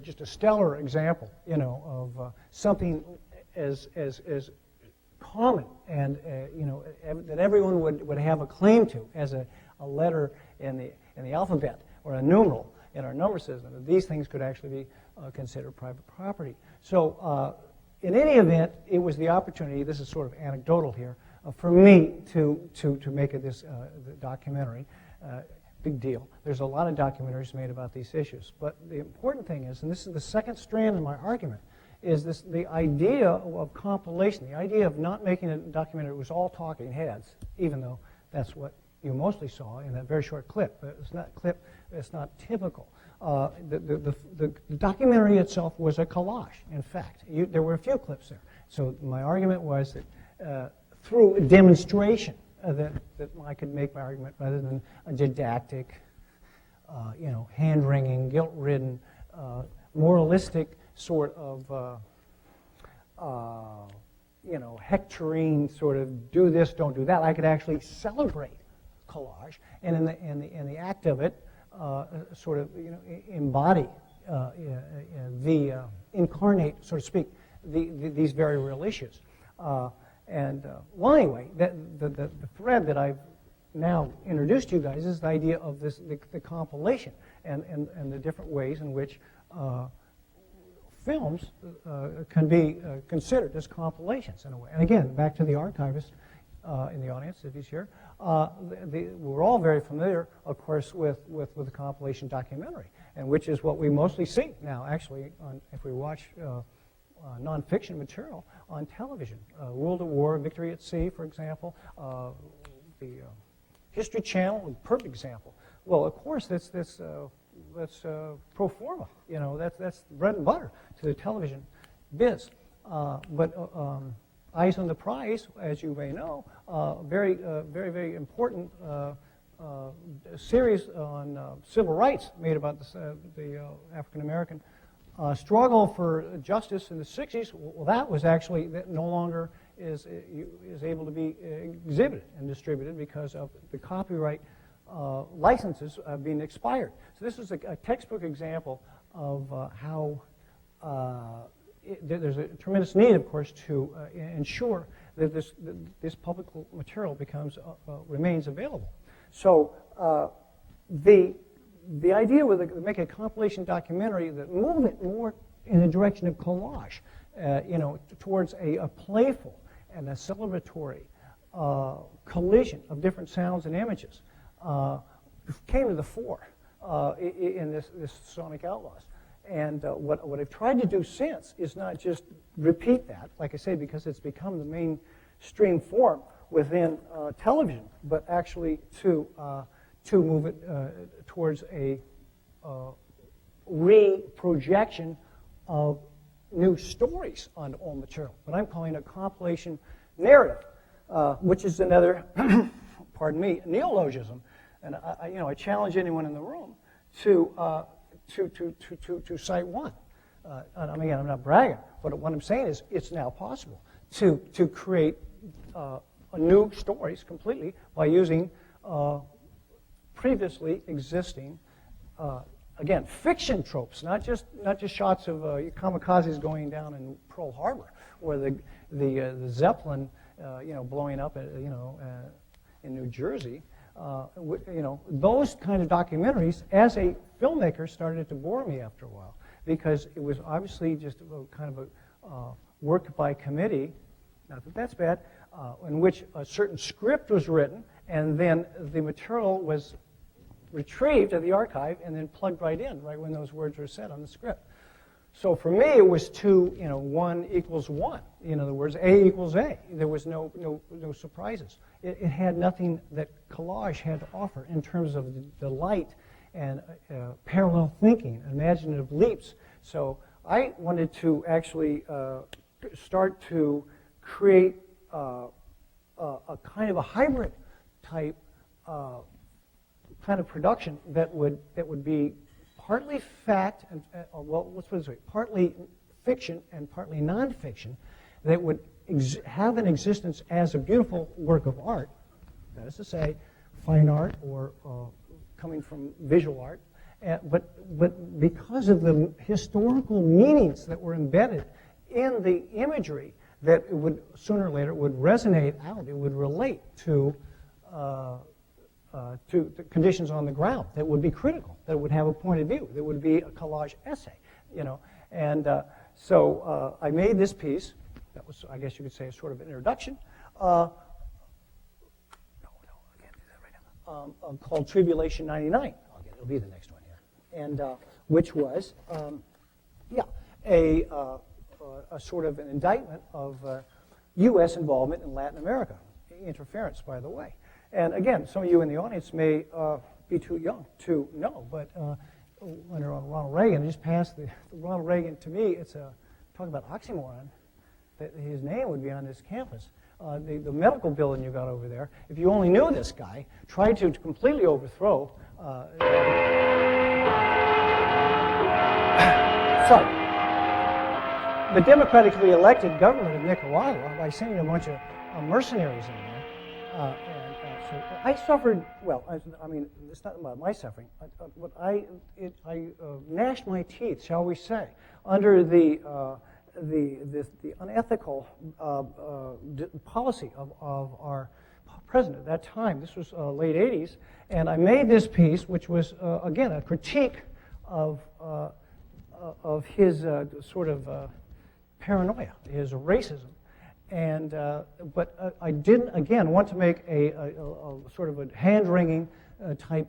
just a stellar example, of something as common and that everyone would have a claim to as a letter in the alphabet or a numeral in our number system. That these things could actually be considered private property. So in any event, it was the opportunity, this is sort of anecdotal here, for me to make this documentary. Big deal. There's a lot of documentaries made about these issues. But the important thing is, and this is the second strand of my argument, is the idea of compilation, the idea of not making a documentary that was all talking heads, even though that's what you mostly saw in that very short clip. But it's not typical. The documentary itself was a collage, in fact. There were a few clips there. So my argument was that through demonstration that I could make my argument rather than a didactic, hand-wringing, guilt-ridden, moralistic sort of, hectoring sort of do this, don't do that. I could actually celebrate collage, and in the act of it, sort of embody incarnate, so to speak, these very real issues. Well, anyway, the thread that I've now introduced to you guys is the idea of the compilation and the different ways in which films can be considered as compilations in a way. And again, back to the archivist in the audience, if he's here, we're all very familiar, of course, with the compilation documentary, and which is what we mostly see now, actually, if we watch nonfiction material on television. World at War, Victory at Sea, for example, the History Channel, a perfect example. Well, of course, that's pro forma. That's bread and butter to the television biz. But Eyes on the Prize, as you may know, very, very important series on civil rights made about the African American struggle for justice in the 60s. Well, that was actually that no longer is able to be exhibited and distributed because of the copyright licenses being expired. So this is a textbook example of how there's a tremendous need, of course, to ensure that this public material remains available. So the idea was to make a compilation documentary that move it more in the direction of collage, towards a playful and a celebratory collision of different sounds and images came to the fore in this Sonic Outlaws. And what I've tried to do since is not just repeat that, like I say, because it's become the mainstream form within television, but actually to move it towards a reprojection of new stories on old material. What I'm calling a compilation narrative, which is another, pardon me, neologism. And I challenge anyone in the room to cite one. I mean, I'm not bragging, but what I'm saying is it's now possible to create new stories completely by using previously existing, again, fiction tropes, not just shots of kamikazes going down in Pearl Harbor, or the Zeppelin, blowing up, in New Jersey. Those kind of documentaries, as a filmmaker, started to bore me after a while, because it was obviously just kind of a work by committee, not that that's bad, in which a certain script was written, and then the material was retrieved at the archive and then plugged right in, right when those words were said on the script. So for me, it was 1 equals 1. In other words, A equals A. There was no surprises. It had nothing that collage had to offer in terms of delight and parallel thinking, imaginative leaps. So I wanted to actually start to create a kind of a hybrid type kind of production that would be partly fact and let's put it this way, partly fiction and partly nonfiction, that would have an existence as a beautiful work of art. That is to say, fine art or coming from visual art, but because of the historical meanings that were embedded in the imagery, that it would sooner or later would resonate out. It would relate to the conditions on the ground that would be critical, that would have a point of view, that would be a collage essay, and So I made this piece. That was, I guess you could say, sort of an introduction. Called Tribulation 99. It'll be the next one here. And which was, a sort of an indictment of U.S. involvement in Latin America. Interference, by the way. And again, some of you in the audience may be too young to know, but when they're on Ronald Reagan, just passed the Ronald Reagan, to me, it's a, talk about oxymoron, that his name would be on this campus. The medical building you got over there, if you only knew this guy, tried to completely overthrow the democratically elected government of Nicaragua by sending a bunch of mercenaries in there. So I suffered, well, I mean, it's not about my suffering, but I gnashed my teeth, shall we say, under the unethical policy of our president at that time. This was late 80s, and I made this piece, which was, again, a critique of his sort of paranoia, his racism. And but I didn't, again, want to make a sort of a hand-wringing type,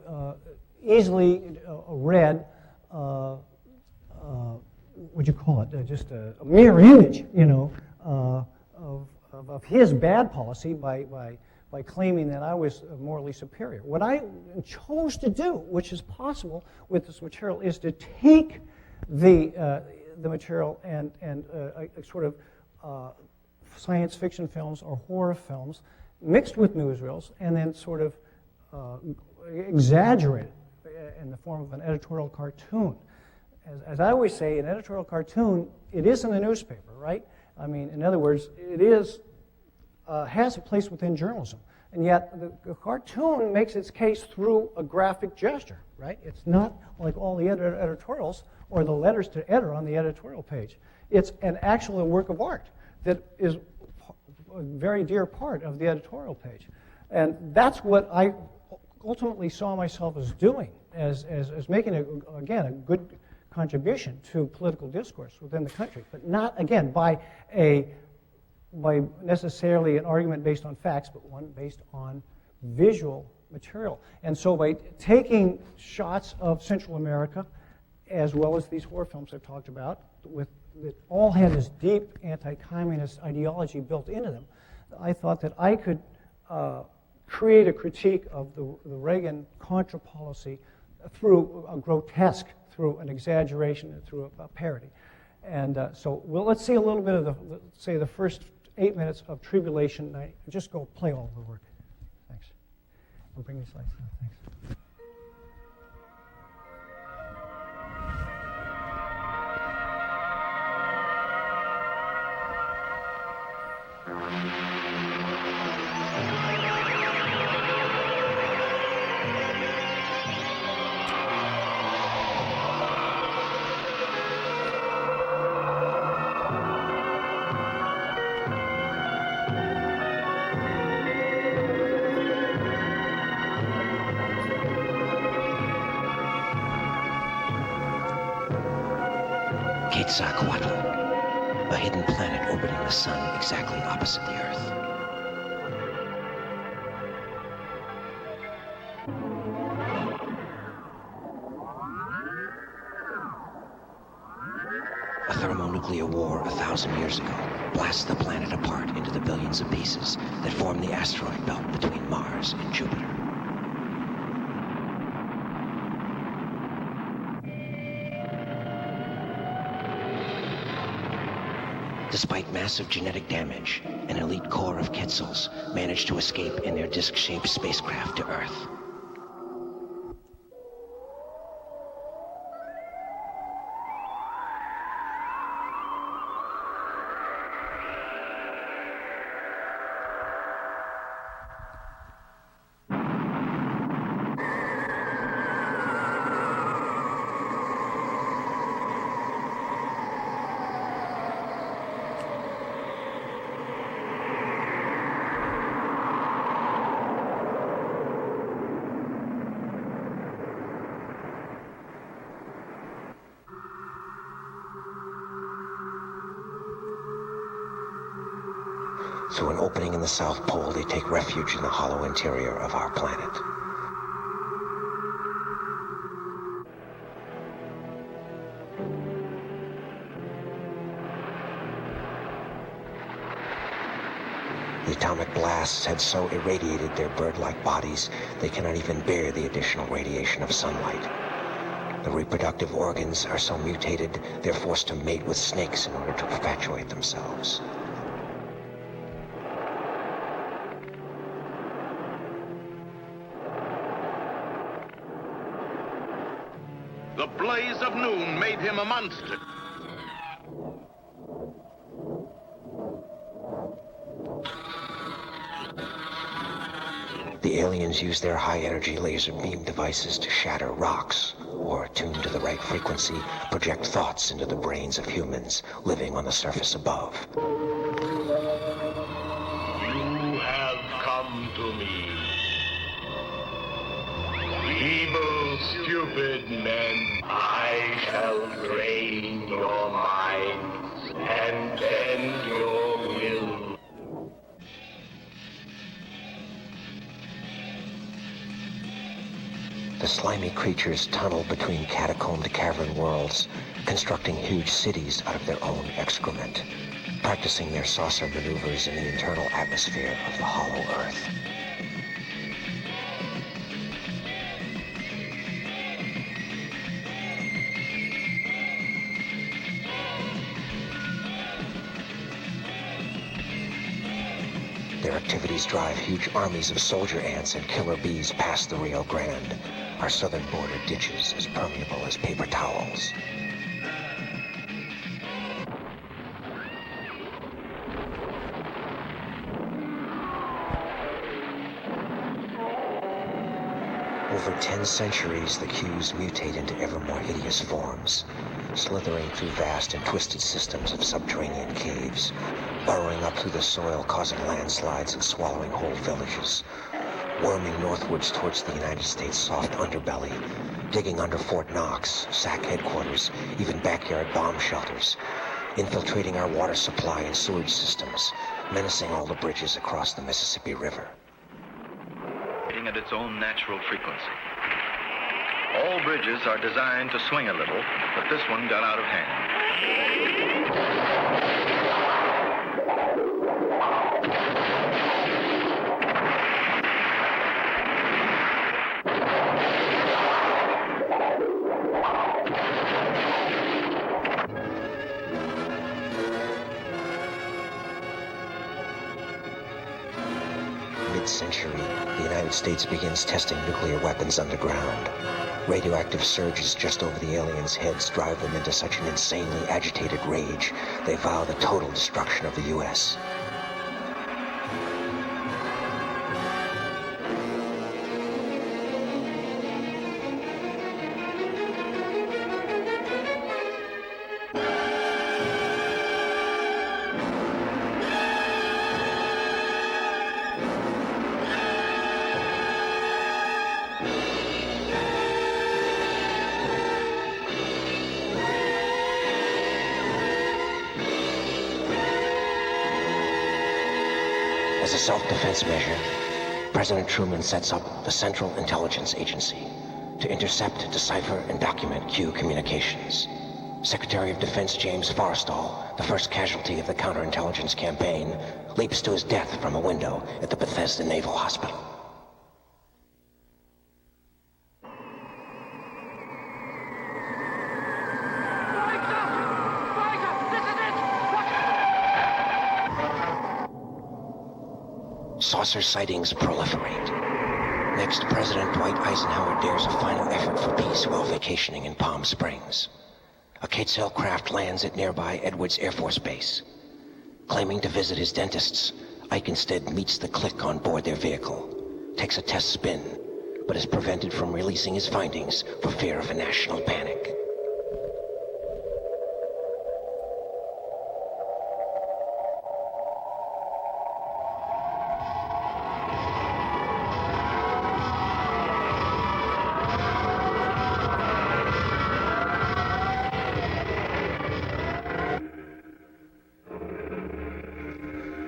easily read, what'd you call it? Just a mirror image, you know, of his bad policy by claiming that I was morally superior. What I chose to do, which is possible with this material, is to take the material and sort of science fiction films or horror films mixed with newsreels and then sort of exaggerate it in the form of an editorial cartoon. As I always say, an editorial cartoon, it isn't a newspaper, right? I mean, in other words, it is has a place within journalism. And yet the cartoon makes its case through a graphic gesture, right? It's not like all the editorials or the letters to editor on the editorial page. It's an actual work of art that is a very dear part of the editorial page. And that's what I ultimately saw myself as doing, as making, again, a good contribution to political discourse within the country, but not, again, by necessarily an argument based on facts, but one based on visual material. And so by taking shots of Central America, as well as these horror films I've talked about, that all had this deep anti-communist ideology built into them, I thought that I could create a critique of the Reagan Contra policy through a grotesque, through an exaggeration, and through a parody. And so let's see a little bit of the first 8 minutes of Tribulation. Just go play all the work. Thanks. I'll bring these lights down. Thanks. Quetzalcoatl, a hidden planet orbiting the sun exactly opposite the Earth. A thermonuclear war 1,000 years ago blasts the planet apart into the billions of pieces that form the asteroid belt between Mars and Jupiter. Despite massive genetic damage, an elite corps of Quetzals managed to escape in their disc-shaped spacecraft to Earth. Through an opening in the South Pole, they take refuge in the hollow interior of our planet. The atomic blasts had so irradiated their bird-like bodies, they cannot even bear the additional radiation of sunlight. The reproductive organs are so mutated, they're forced to mate with snakes in order to perpetuate themselves. The blaze of noon made him a monster. The aliens use their high-energy laser beam devices to shatter rocks, or, tuned to the right frequency, project thoughts into the brains of humans living on the surface above. You have come to me. Evil, stupid men, I shall drain your minds and bend your will. The slimy creatures tunnel between catacombed cavern worlds, constructing huge cities out of their own excrement, practicing their saucer maneuvers in the internal atmosphere of the hollow Earth. Their activities drive huge armies of soldier ants and killer bees past the Rio Grande, our southern border ditches as permeable as paper towels. Over 10 centuries, the Qs mutate into ever more hideous forms, slithering through vast and twisted systems of subterranean caves, burrowing up through the soil, causing landslides and swallowing whole villages, worming northwards towards the United States' soft underbelly, digging under Fort Knox, SAC headquarters, even backyard bomb shelters, infiltrating our water supply and sewage systems, menacing all the bridges across the Mississippi River. At its own natural frequency. All bridges are designed to swing a little, but this one got out of hand. Mid-century, the United States begins testing nuclear weapons underground. Radioactive surges just over the aliens' heads drive them into such an insanely agitated rage, they vow the total destruction of the U.S. As a self-defense measure, President Truman sets up the Central Intelligence Agency to intercept, decipher, and document Q communications. Secretary of Defense James Forrestal, the first casualty of the counterintelligence campaign, leaps to his death from a window at the Bethesda Naval Hospital. Saucer sightings proliferate. Next, President Dwight Eisenhower dares a final effort for peace while vacationing in Palm Springs. A Cateshill craft lands at nearby Edwards Air Force Base. Claiming to visit his dentists, Ike instead meets the clique on board their vehicle, takes a test spin, but is prevented from releasing his findings for fear of a national panic.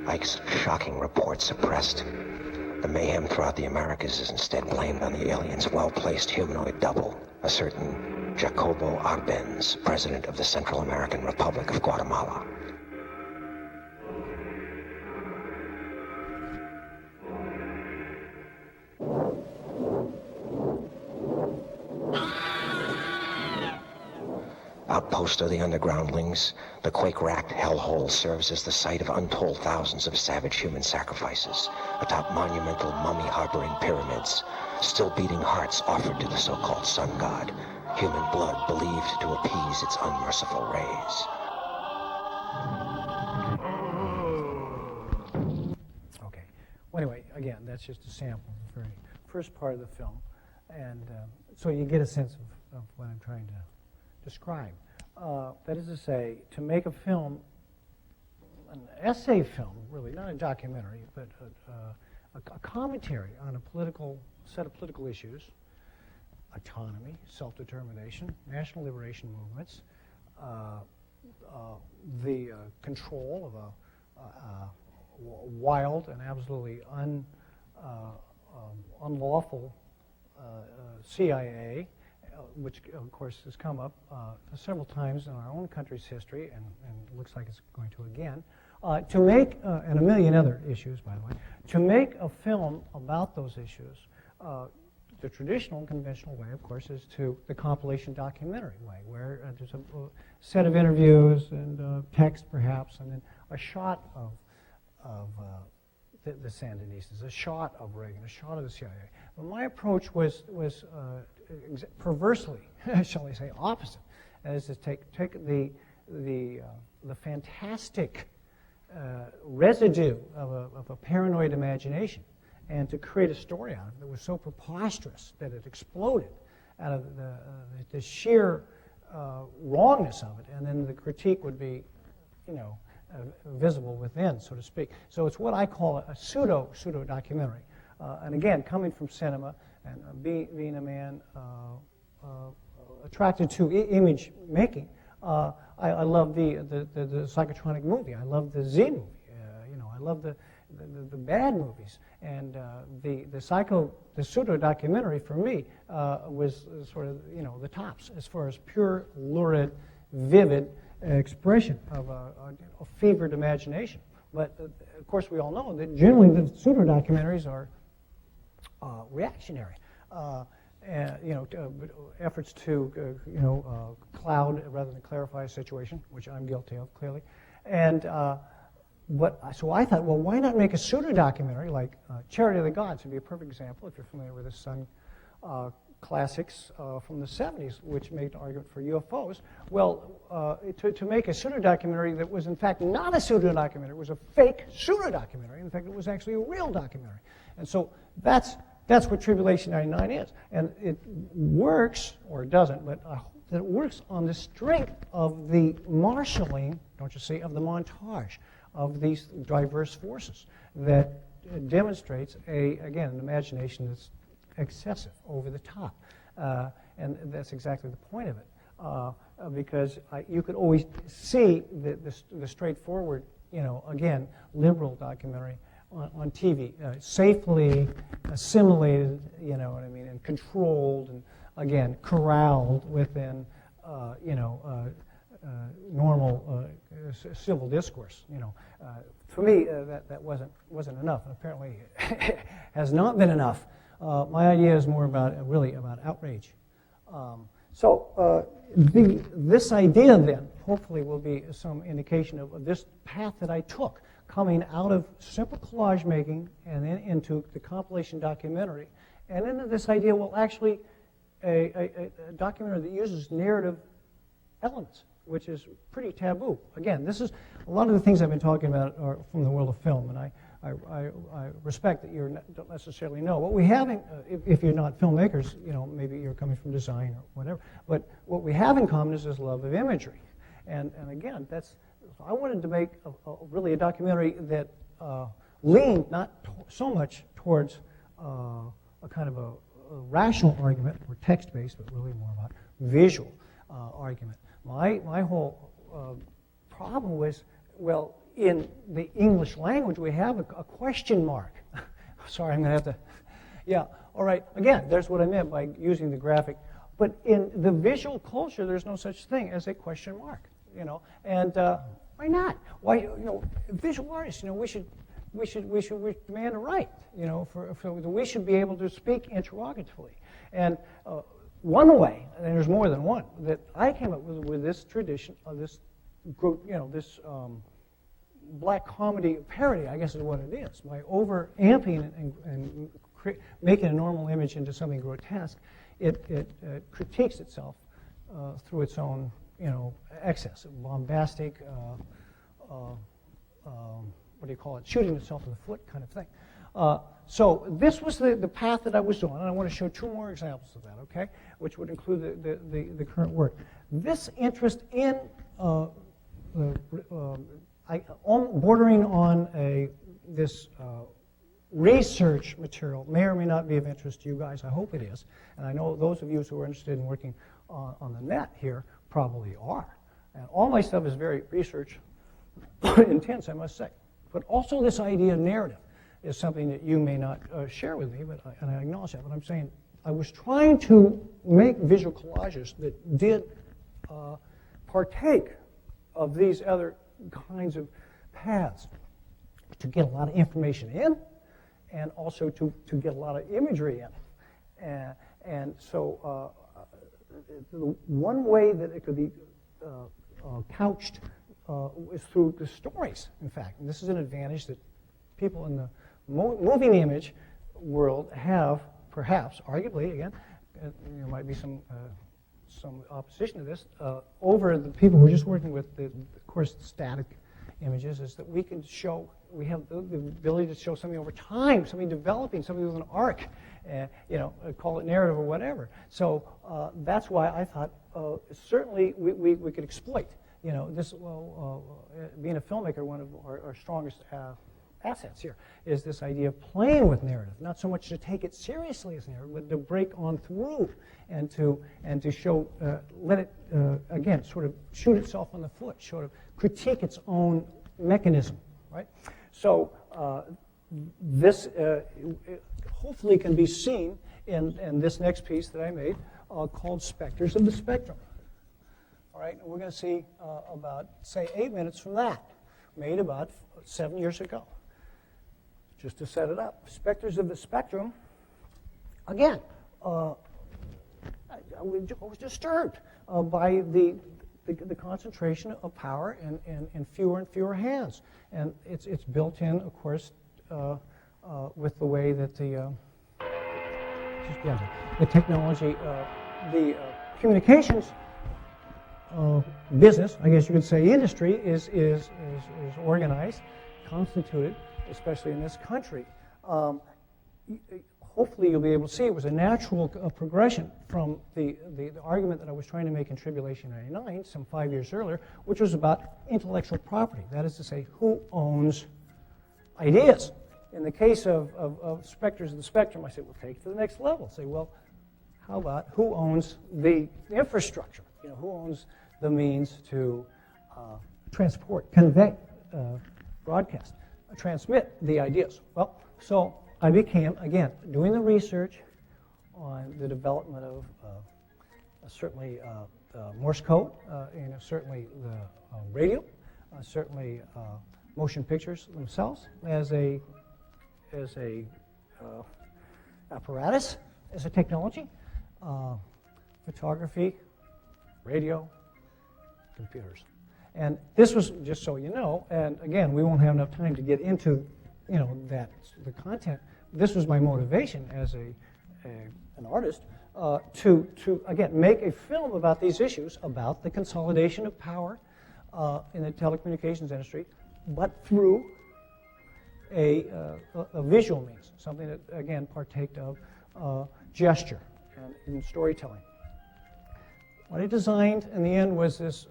Ike's shocking report suppressed. The mayhem throughout the Americas is instead blamed on the alien's well-placed humanoid double, a certain Jacobo Arbenz, president of the Central American Republic of Guatemala. Outpost of the undergroundlings, the quake-racked hellhole serves as the site of untold thousands of savage human sacrifices, atop monumental mummy-harboring pyramids, still beating hearts offered to the so-called sun god, human blood believed to appease its unmerciful rays. Okay. Well, anyway, again, that's just a sample of the very first part of the film. And so you get a sense of what I'm trying to describe. That is to say, to make a film, an essay film, really, not a documentary, but a commentary on a set of political issues, autonomy, self-determination, national liberation movements, the control of a wild and absolutely unlawful CIA, which of course has come up several times in our own country's history, and looks like it's going to again, to make, and a million other issues, by the way, to make a film about those issues, the traditional, conventional way, of course, is to the compilation documentary way, where there's a set of interviews and text, perhaps, and then a shot of the Sandinistas, a shot of Reagan, a shot of the CIA. But my approach was perversely, shall we say, opposite. That is to take the fantastic residue of a paranoid imagination and to create a story out of it that was so preposterous that it exploded out of the sheer wrongness of it, and then the critique would be, visible within, so to speak. So it's what I call a pseudo documentary. And again, coming from cinema and being a man attracted to image making, I love the psychotronic movie. I love the Z movie. I love the bad movies. And the pseudo documentary for me was sort of the tops as far as pure, lurid, vivid expression of a fevered imagination. But of course, we all know that generally the pseudo documentaries are reactionary. Efforts to cloud rather than clarify a situation, which I'm guilty of clearly. And so I thought, well, why not make a pseudo documentary like Chariots of the Gods would be a perfect example if you're familiar with the Sun classics from the 70s, which made an argument for UFOs. Well, to make a pseudo-documentary that was in fact not a pseudo-documentary, it was a fake pseudo-documentary. In fact, it was actually a real documentary. And so that's what Tribulation 99 is. And it works, or it doesn't, but I hope that it works on the strength of the marshalling, don't you see, of the montage of these diverse forces that demonstrates, again, an imagination that's excessive, over the top. And that's exactly the point of it. Because you could always see the straightforward, again, liberal documentary on TV, safely assimilated, and controlled, and again, corralled within, normal civil discourse. For me, that wasn't enough, and apparently has not been enough. My idea is more about outrage. This idea then hopefully will be some indication of this path that I took, coming out of simple collage making and then into the compilation documentary, and then this idea, well, actually a documentary that uses narrative elements, which is pretty taboo. Again, this is a lot of the things I've been talking about are from the world of film, and I respect that you don't necessarily know. What we have, if you're not filmmakers, maybe you're coming from design or whatever, but what we have in common is this love of imagery. And again, I wanted to make really a documentary that leaned not so much towards a kind of a rational argument or text-based, but really more about visual argument. My whole problem was, well, in the English language, we have a question mark. Sorry, I'm going to have to, yeah, all right. Again, there's what I meant by using the graphic. But in the visual culture, there's no such thing as a question mark, you know. And why not? Why, you know, visual artists, you know, we should demand a right, you know, we should be able to speak interrogatively. And one way, and there's more than one, that I came up with this tradition of this, you know, this black comedy parody, I guess is what it is, by over-amping and making a normal image into something grotesque, it critiques itself through its own, you know, excess, bombastic, what do you call it, shooting itself in the foot kind of thing. So this was the path that I was on, and I want to show two more examples of that, okay, which would include the current work. This interest in bordering on this research material may or may not be of interest to you guys. I hope it is. And I know those of you who are interested in working on the net here probably are. And all my stuff is very research intense, I must say. But also this idea of narrative is something that you may not share with me, and I acknowledge that. But I'm saying I was trying to make visual collages that did partake of these other kinds of paths to get a lot of information in, and also to get a lot of imagery in. And so the one way that it could be couched is through the stories, in fact. And this is an advantage that people in the moving image world have, perhaps, arguably, again, there might be some opposition to this, over the people who are just working with, of course, static images, is that we can show, we have the ability to show something over time, something developing, something with an arc, you know, call it narrative or whatever. So that's why I thought certainly we could exploit, you know, this, being a filmmaker, one of our strongest assets here is this idea of playing with narrative, not so much to take it seriously as narrative, but to break on through and to show, let it, again, sort of shoot itself on the foot, sort of critique its own mechanism, right? So this hopefully can be seen in this next piece that I made called Specters of the Spectrum. All right, and we're going to see about, say, 8 minutes from that, made about 7 years ago. Just to set it up, Specters of the Spectrum, again, I was disturbed by the concentration of power in fewer and fewer hands. And it's built in, of course, with the way that the technology, the communications business, I guess you could say industry, is organized, constituted, especially in this country. Hopefully you'll be able to see it was a natural progression from the argument that I was trying to make in Tribulation 99, some 5 years earlier, which was about intellectual property. That is to say, who owns ideas? In the case of Specters of the Spectrum, I said, well, take it to the next level. Say, well, how about who owns the infrastructure? You know, who owns the means to transport, convey, broadcast, transmit the ideas? Well, so I became, again, doing the research on the development of certainly Morse code, and certainly the radio, certainly motion pictures themselves as a apparatus, as a technology, photography, radio, computers. And this was, just so you know, and again, we won't have enough time to get into, you know, the content. This was my motivation as an artist to again make a film about these issues, about the consolidation of power in the telecommunications industry, but through a visual means, something that again partaked of gesture and storytelling. What I designed in the end was this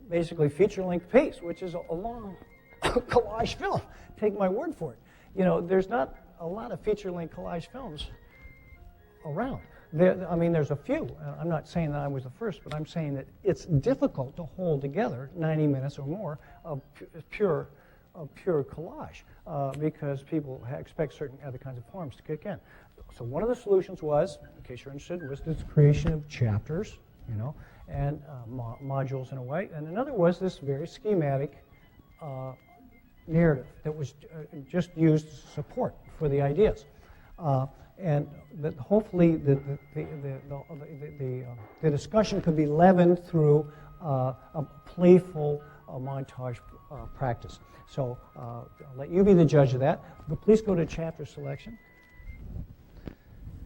basically feature-length piece, which is a long collage film. Take my word for it. You know, there's not a lot of feature-length collage films around. I mean, there's a few. I'm not saying that I was the first, but I'm saying that it's difficult to hold together 90 minutes or more of pure collage because people expect certain other kinds of forms to kick in. So one of the solutions was, in case you're interested, was this creation of chapters, you know, and modules in a way. And another was this very schematic narrative that was just used as support for the ideas. And that hopefully the discussion could be leavened through a playful montage practice. So I'll let you be the judge of that. But please go to chapter selection.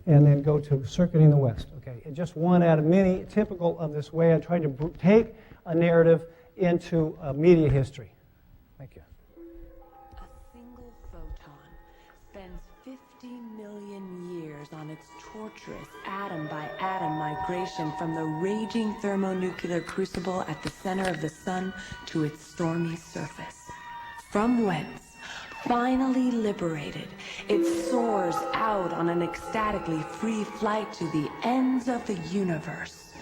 And then go to Circuiting the West. Okay, and just one out of many, typical of this way I tried to take a narrative into media history. Thank you. A single photon spends 50 million years on its torturous atom by atom migration from the raging thermonuclear crucible at the center of the sun to its stormy surface. From whence, finally liberated, it soars out on an ecstatically free flight to the ends of the universe,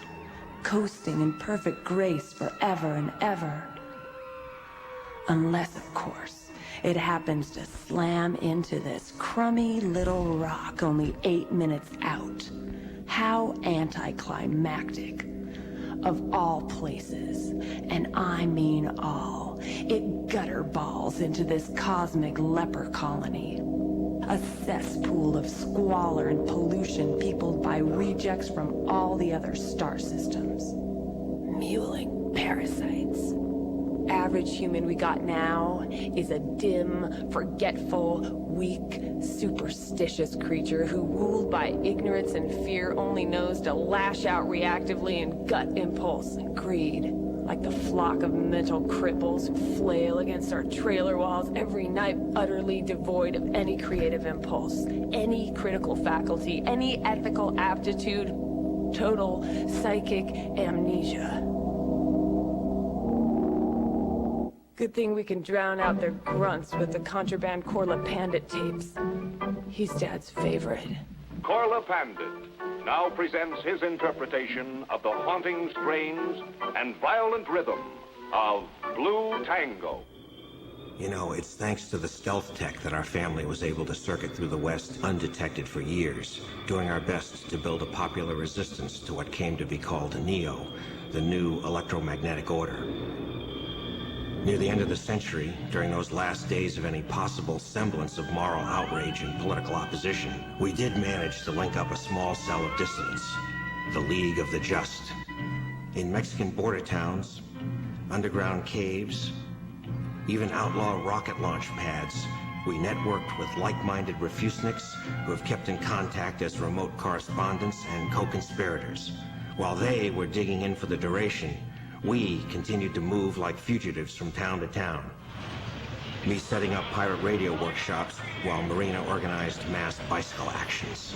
coasting in perfect grace forever and ever. Unless, of course, it happens to slam into this crummy little rock only 8 minutes out. How anticlimactic. Of all places, and I mean all, it gutter balls into this cosmic leper colony. A cesspool of squalor and pollution peopled by rejects from all the other star systems. Mewling parasites. Average human we got now is a dim, forgetful, weak, superstitious creature who, ruled by ignorance and fear, only knows to lash out reactively in gut impulse and greed. Like the flock of mental cripples who flail against our trailer walls every night, utterly devoid of any creative impulse, any critical faculty, any ethical aptitude, total psychic amnesia. Good thing we can drown out their grunts with the contraband Corla Pandit tapes. He's Dad's favorite. Corla Pandit now presents his interpretation of the haunting strains and violent rhythm of Blue Tango. You know, it's thanks to the stealth tech that our family was able to circuit through the West undetected for years, doing our best to build a popular resistance to what came to be called NEO, the New Electromagnetic Order. Near the end of the century, during those last days of any possible semblance of moral outrage and political opposition, we did manage to link up a small cell of dissidents, the League of the Just. In Mexican border towns, underground caves, even outlaw rocket launch pads, we networked with like-minded refuseniks who have kept in contact as remote correspondents and co-conspirators. While they were digging in for the duration, we continued to move like fugitives from town to town. Me setting up pirate radio workshops while Marina organized mass bicycle actions.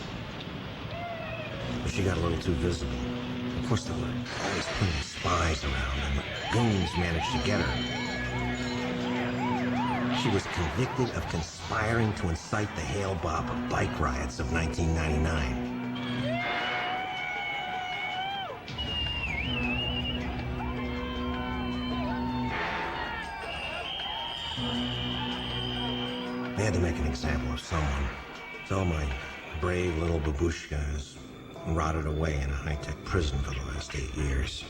She got a little too visible. Of course, there were always plenty of spies around, and the goons managed to get her. She was convicted of conspiring to incite the Hail-Bob bike riots of 1999. They had to make an example of someone. So my brave little babushka has rotted away in a high-tech prison for the last 8 years.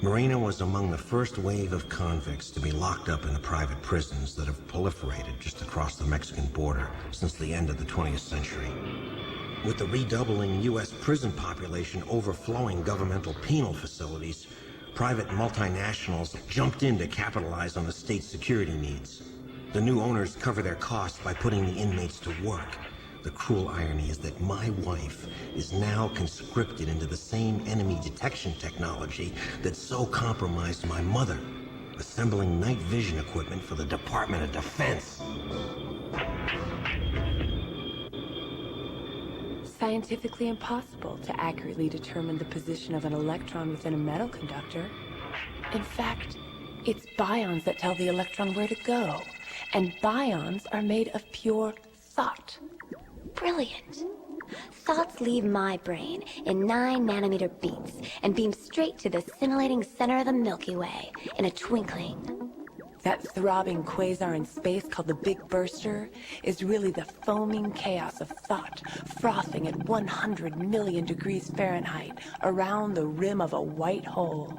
Marina was among the first wave of convicts to be locked up in the private prisons that have proliferated just across the Mexican border since the end of the 20th century. With the redoubling U.S. prison population overflowing governmental penal facilities, private multinationals jumped in to capitalize on the state's security needs. The new owners cover their costs by putting the inmates to work. The cruel irony is that my wife is now conscripted into the same enemy detection technology that so compromised my mother, assembling night vision equipment for the Department of Defense. Scientifically impossible to accurately determine the position of an electron within a metal conductor. In fact, it's bions that tell the electron where to go. And bions are made of pure thought. Brilliant. thoughts leave my brain in 9-nanometer beats and beam straight to the scintillating center of the Milky Way in a twinkling. That throbbing quasar in space called the Big Burster is really the foaming chaos of thought frothing at 100 million degrees Fahrenheit around the rim of a white hole.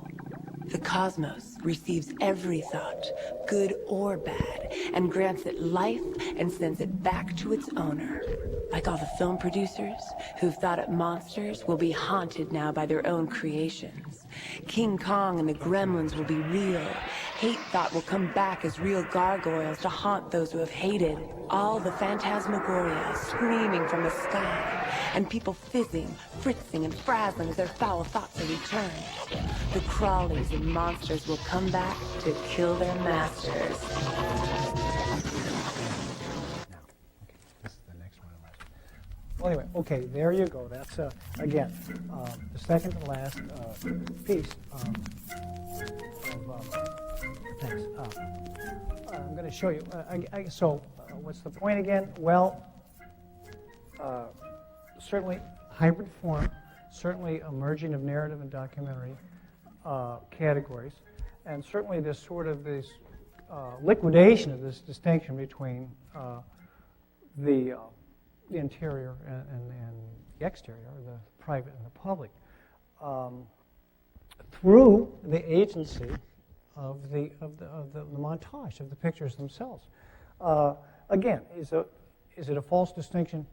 The cosmos receives every thought, good or bad, and grants it life and sends it back to its owner. Like all the film producers who've thought up monsters will be haunted now by their own creations. King Kong and the Gremlins will be real. Hate thought will come back as real gargoyles to haunt those who have hated. All the phantasmagoria screaming from the sky, and people fizzing, fritzing, and frazzling as their foul thoughts are returned. The crawlies and monsters will come back to kill their masters. Well, anyway, okay, there you go. That's, again, the second to last piece thanks. I'm going to show you. So, what's the point again? Well, certainly hybrid form, certainly a merging of narrative and documentary categories, and certainly this sort of liquidation of this distinction between the interior and the exterior, the private and the public, through the agency of the montage of the pictures themselves. Again, is it a false distinction?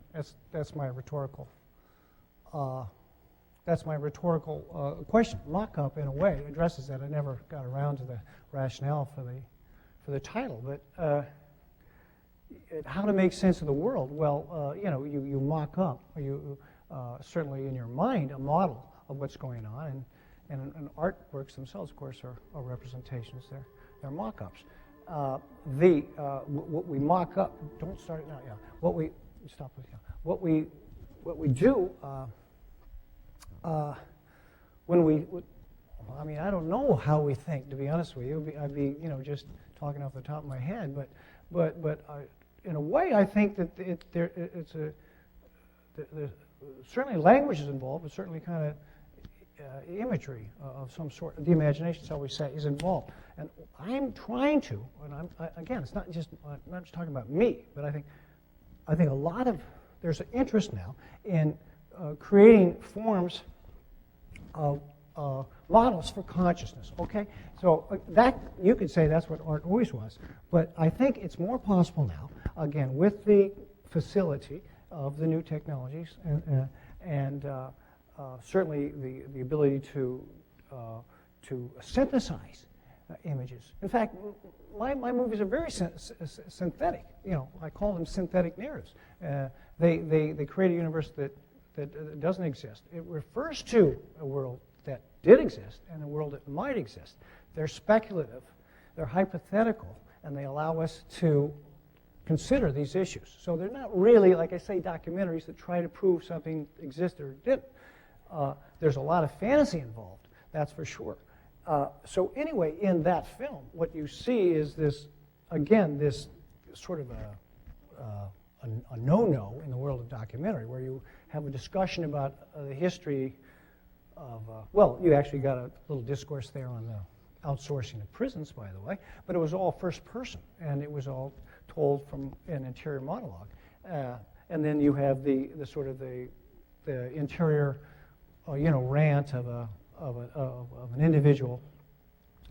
That's my rhetorical. That's my rhetorical question. Mock-up, in a way, addresses that. I never got around to the rationale for the title, but. How to make sense of the world? Well, you mock up, certainly in your mind, a model of what's going on, and artworks themselves, of course, are representations. They're mock-ups. What we mock up. Don't start it now. Yeah. What we do when we. I mean, I don't know how we think. To be honest with you, I'd be just talking off the top of my head, but in a way, I think that there's certainly language is involved, but certainly kind of imagery of some sort. The imagination, shall we say, is involved. And I'm trying to, and again, it's not just talking about me, but I think a lot of there's an interest now in creating forms of models for consciousness, okay? So that, you could say that's what art always was, but I think it's more possible now, again, with the facility of the new technologies and certainly the ability to synthesize images. In fact, my movies are very synthetic. I call them synthetic narratives. They create a universe that doesn't exist. It refers to a world that did exist and a world that might exist. They're speculative, they're hypothetical, and they allow us to consider these issues. So they're not really, like I say, documentaries that try to prove something existed or didn't. There's a lot of fantasy involved, that's for sure. So anyway, in that film, what you see is this, again, this sort of a no-no in the world of documentary, where you have a discussion about the history of, well, you actually got a little discourse there on the outsourcing of prisons, by the way, but it was all first person, and it was all told from an interior monologue. And then you have the sort of the interior, rant of an individual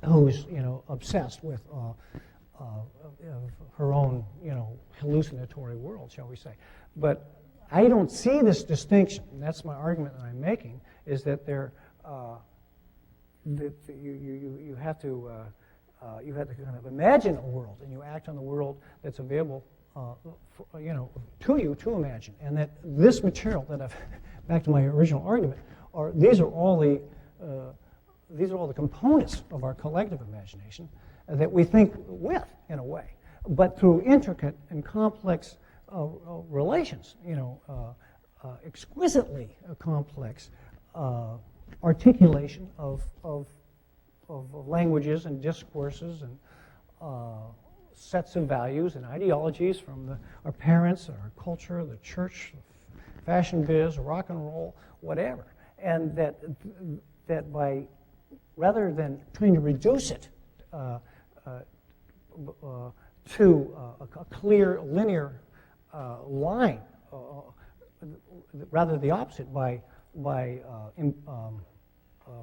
who's, obsessed with her own, hallucinatory world, shall we say. But I don't see this distinction, and that's my argument that I'm making, is that you have to kind of imagine a world, and you act on the world that's available, to you to imagine, and that this material that back to my original argument, these are all the components of our collective imagination that we think with, in a way, but through intricate and complex relations, exquisitely complex articulation of languages and discourses and sets of values and ideologies from our parents, our culture, the church, fashion biz, rock and roll, whatever. And that by, rather than trying to reduce it to a clear linear line, rather the opposite, by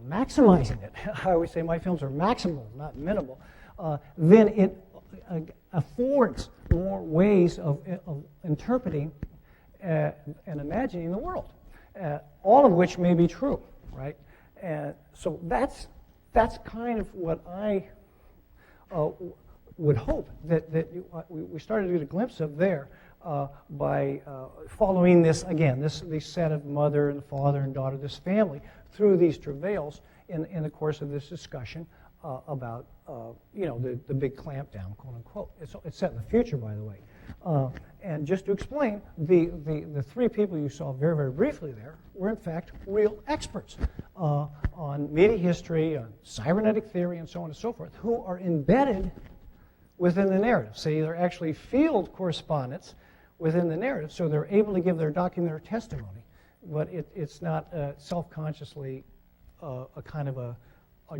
maximizing it. I always say my films are maximal, not minimal. Then it affords more ways of interpreting and imagining the world, all of which may be true, right? So that's kind of what I would hope that we started to get a glimpse of there by following this, again, this set of mother and father and daughter, this family, through these travails in the course of this discussion about, the big clampdown, quote unquote. It's set in the future, by the way. And just to explain, the three people you saw very, very briefly there were in fact real experts on media history, on cybernetic theory, and so on and so forth, who are embedded within the narrative. So they're actually field correspondents within the narrative, so they're able to give their documentary testimony, but it's not self-consciously a kind of a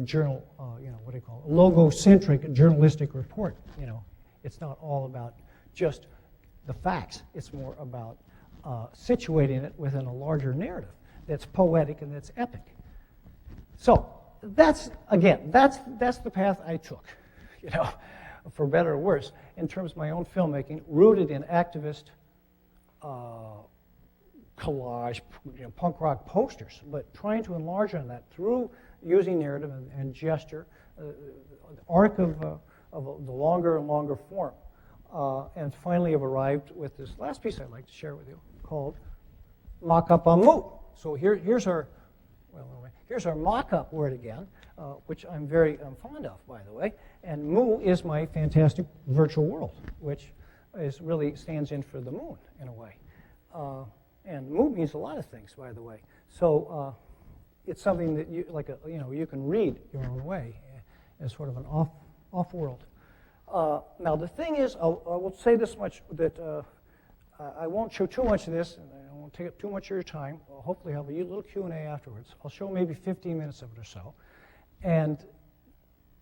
journal, what do you call it, logocentric journalistic report. It's not all about just the facts. It's more about situating it within a larger narrative that's poetic and that's epic. So that's the path I took, for better or worse, in terms of my own filmmaking, rooted in activist collage, punk rock posters, but trying to enlarge on that through using narrative and gesture, the arc of the longer and longer form. And finally have arrived with this last piece I'd like to share with you called Mock-Up on Moo. So here's our mock-up word again, which I'm very fond of, by the way. And Moo is my fantastic virtual world, which really stands in for the moon in a way. And Moo means a lot of things, by the way. So it's something that you can read your own way as sort of an off-world. Now the thing is, I will say this much, that I won't show too much of this, and I won't take up too much of your time. Hopefully I'll have a little Q&A afterwards. I'll show maybe 15 minutes of it or so. And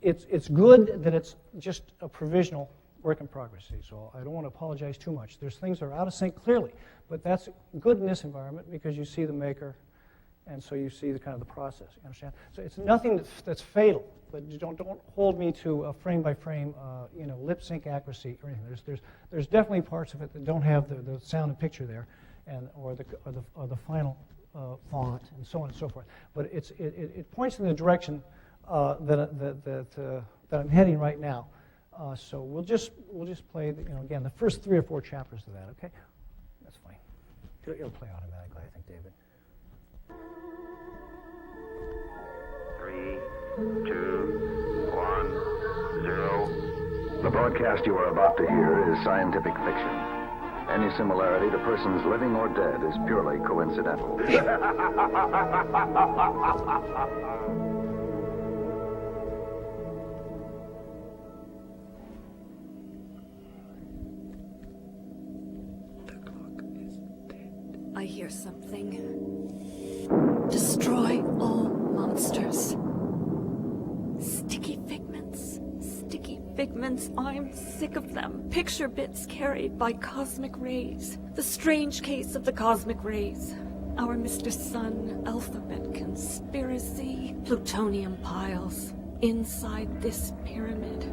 it's good that it's just a provisional work in progress. So I don't want to apologize too much. There's things that are out of sync clearly, but that's good in this environment because you see the maker, and so you see the kind of the process. You understand? So it's nothing that's fatal, but you don't hold me to a frame by frame, lip sync accuracy or anything. There's definitely parts of it that don't have the sound and picture there, or the final font and so on and so forth. But it points in the direction that I'm heading right now. So we'll just play again the first 3 or 4 chapters of that. Okay, that's fine. It'll play automatically, I think, David. 3, 2, 1, 0. The broadcast you are about to hear is scientific fiction. Any similarity to persons living or dead is purely coincidental. I hear something. Destroy all monsters. Sticky figments. Sticky figments. I'm sick of them. Picture bits carried by cosmic rays. The strange case of the cosmic rays. Our Mr. Sun alphabet conspiracy. Plutonium piles. Inside this pyramid.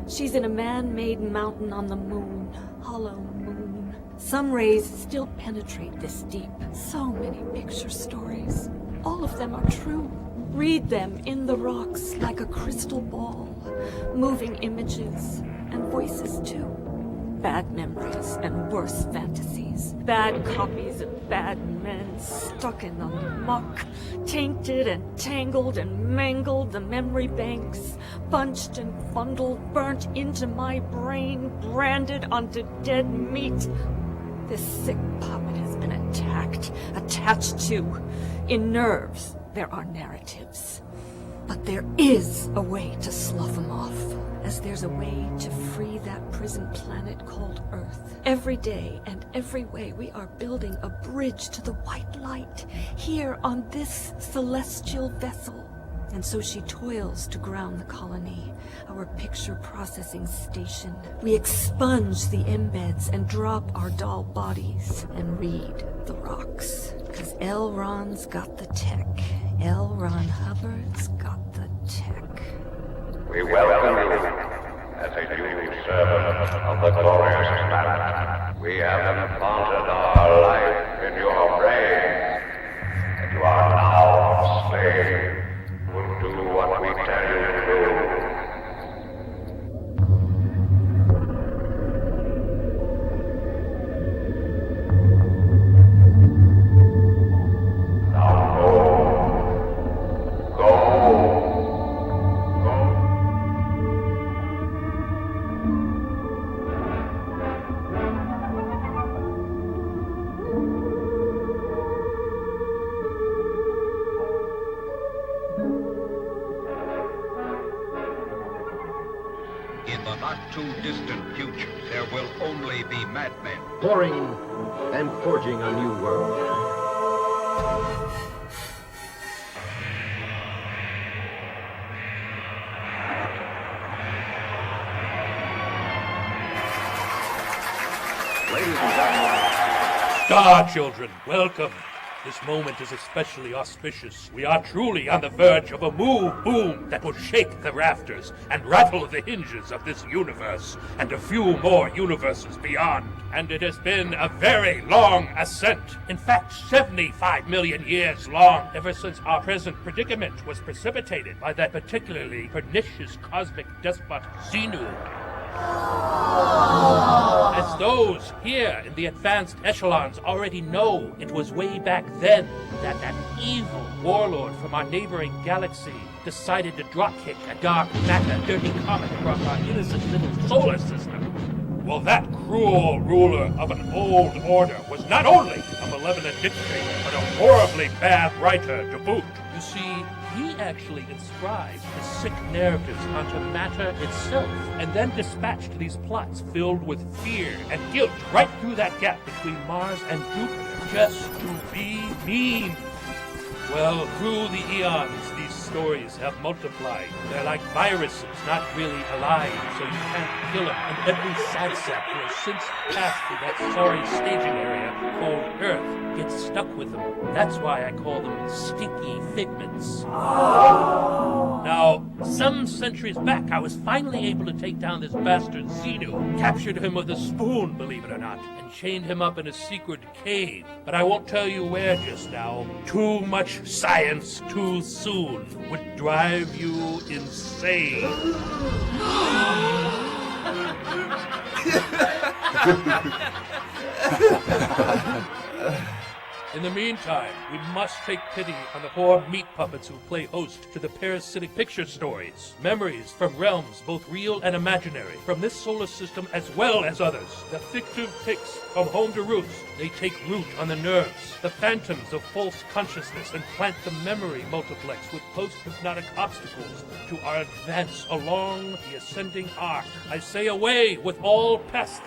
She's in a man-made mountain on the moon. Hollow moon. Some rays still penetrate this deep. So many picture stories. All of them are true. Read them in the rocks like a crystal ball. Moving images and voices too. Bad memories and worse fantasies. Bad copies of bad men stuck in the muck. Tainted and tangled and mangled the memory banks. Bunched and bundled, burnt into my brain. Branded onto dead meat. This sick puppet has been attacked, attached to. In nerves, there are narratives. But there is a way to slough them off, as there's a way to free that prison planet called Earth. Every day and every way we are building a bridge to the white light, here on this celestial vessel. And so she toils to ground the colony, our picture processing station. We expunge the embeds and drop our doll bodies and read the rocks. Because L. Ron's got the tech. L. Ron Hubbard's got the tech. We welcome you as a new servant of the glorious planet. We have implanted our life in your brain, and you are now a slave. Will do what we tell you to do. Now go. Go. In the not-too-distant future, there will only be madmen pouring and forging a new world. Ladies and gentlemen. Star children, welcome. This moment is especially auspicious. We are truly on the verge of a move boom that will shake the rafters and rattle the hinges of this universe and a few more universes beyond. And it has been a very long ascent. In fact, 75 million years long, ever since our present predicament was precipitated by that particularly pernicious cosmic despot Xenu. As those here in the advanced echelons already know, it was way back then that evil warlord from our neighboring galaxy decided to dropkick a dark matter dirty comet across our innocent little solar system. Well, that cruel ruler of an old order was not only a malevolent dictator, but a horribly bad writer to boot. You see, he actually inscribed the sick narratives onto matter itself, and then dispatched these plots filled with fear and guilt right through that gap between Mars and Jupiter, just to be mean. Well, through the eons, these stories have multiplied. They're like viruses, not really alive, so you can't kill them. And every sad-sap who has since passed through that sorry staging area called Earth gets stuck with them. That's why I call them sticky figments. Now, some centuries back, I was finally able to take down this bastard Xenu, captured him with a spoon, believe it or not, and chained him up in a secret cave. But I won't tell you where just now. Too much science too soon would drive you insane. In the meantime, we must take pity on the poor meat puppets who play host to the parasitic picture stories. Memories from realms both real and imaginary, from this solar system as well as others. The fictive pics come home to roost. They take root on the nerves. The phantoms of false consciousness and plant the memory multiplex with post-hypnotic obstacles to our advance along the ascending arc. I say away with all pests.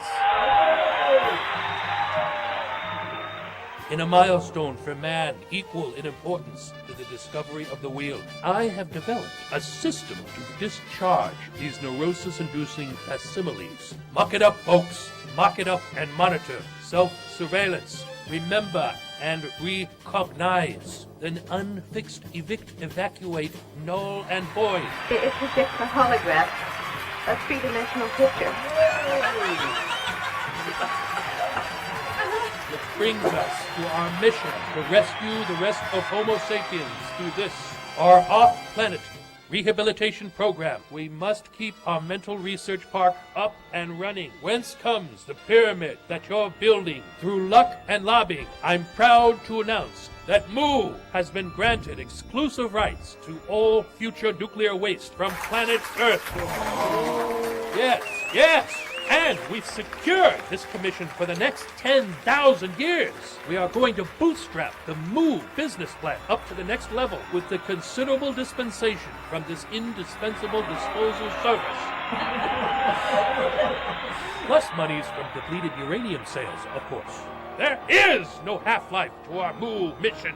In a milestone for man equal in importance to the discovery of the wheel, I have developed a system to discharge these neurosis-inducing facsimiles. Muck it up, folks. Mock it up and monitor. Self-surveillance. Remember and recognize. Then unfixed, evict, evacuate, null and void. It's as if a holograph, a three-dimensional picture. Which brings us to our mission to rescue the rest of Homo sapiens through this, our off-planet rehabilitation program. We must keep our mental research park up and running. Whence comes the pyramid that you're building? Through luck and lobbying, I'm proud to announce that Mu has been granted exclusive rights to all future nuclear waste from planet Earth. Yes, And we've secured this commission for the next 10,000 years. We are going to bootstrap the Moo business plan up to the next level with the considerable dispensation from this indispensable disposal service. Plus monies from depleted uranium sales, of course. There is no half-life to our Moo mission.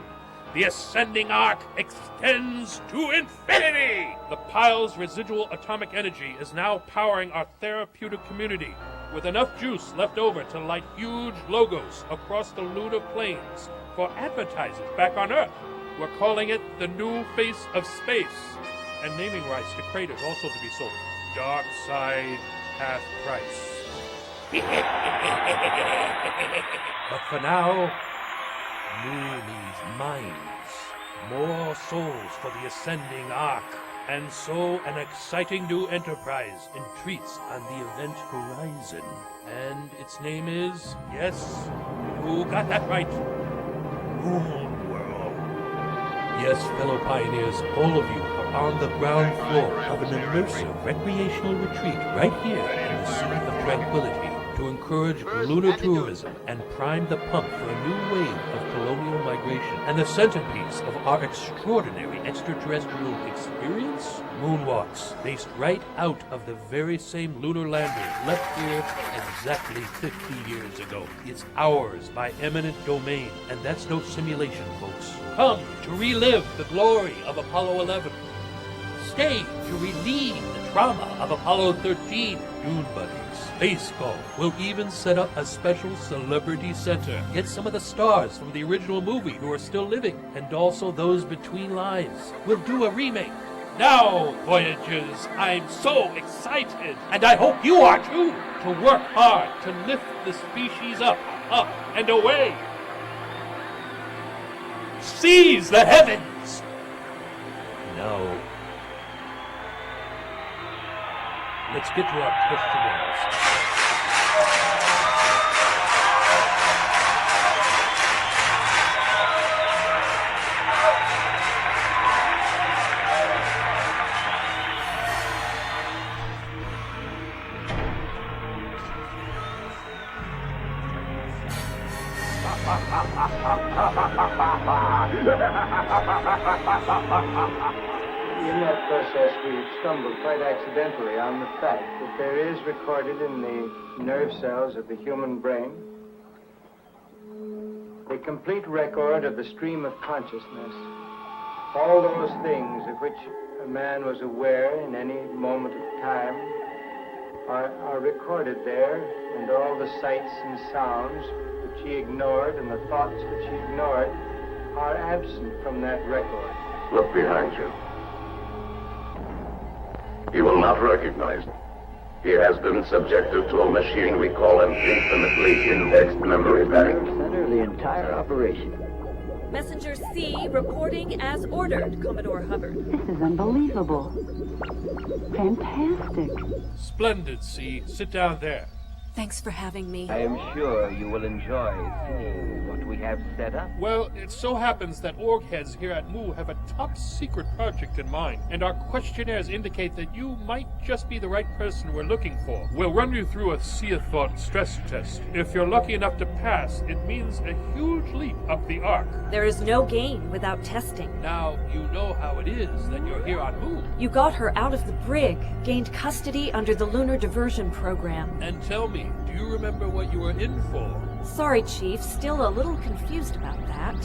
The ascending arc extends to infinity! The pile's residual atomic energy is now powering our therapeutic community, with enough juice left over to light huge logos across the lunar plains for advertisers back on Earth. We're calling it the new face of space, and naming rights to craters also to be sold. Dark side, half price. But for now, Moo needs minds, more souls for the ascending arc, and so an exciting new enterprise entreats on the event horizon. And its name is, yes, you got that right, Moon World. Yes, fellow pioneers, all of you are on the ground floor of an immersive recreational retreat right here in the City of Tranquility, to encourage lunar tourism and prime the pump for a new wave of colonial migration. And the centerpiece of our extraordinary extraterrestrial experience, moonwalks, based right out of the very same lunar lander left here exactly 50 years ago. It's ours by eminent domain, and that's no simulation, folks. Come to relive the glory of Apollo 11. Stay to relieve the trauma of Apollo 13, Dune Buddies. Space Golf will even set up a special celebrity center. Get some of the stars from the original movie who are still living, and also those between lives. We'll do a remake. Now, Voyagers, I'm so excited, and I hope you are too, to work hard to lift the species up, and away. Seize the heavens! Now, let's get to our questionnaires. In that process, we stumbled quite accidentally on the fact that there is recorded in the nerve cells of the human brain a complete record of the stream of consciousness. All those things of which a man was aware in any moment of time are recorded there, and all the sights and sounds which he ignored and the thoughts which he ignored are absent from that record. Look behind you. He will not recognize me. He has been subjected to a machine we call an infinitely indexed memory bank. Center of the entire operation. Messenger C reporting as ordered, Commodore Hubbard. This is unbelievable. Fantastic. Splendid, C. Sit down there. Thanks for having me. I am sure you will enjoy seeing what we have set up. Well, it so happens that org heads here at Moo have a top secret project in mind, and our questionnaires indicate that you might just be the right person we're looking for. We'll run you through a see-a-thought stress test. If you're lucky enough to pass, it means a huge leap up the arc. There is no gain without testing. Now, you know how it is that you're here on Moo. You got her out of the brig, gained custody under the Lunar Diversion Program. And tell me, do you remember what you were in for? Sorry, Chief. Still a little confused about that.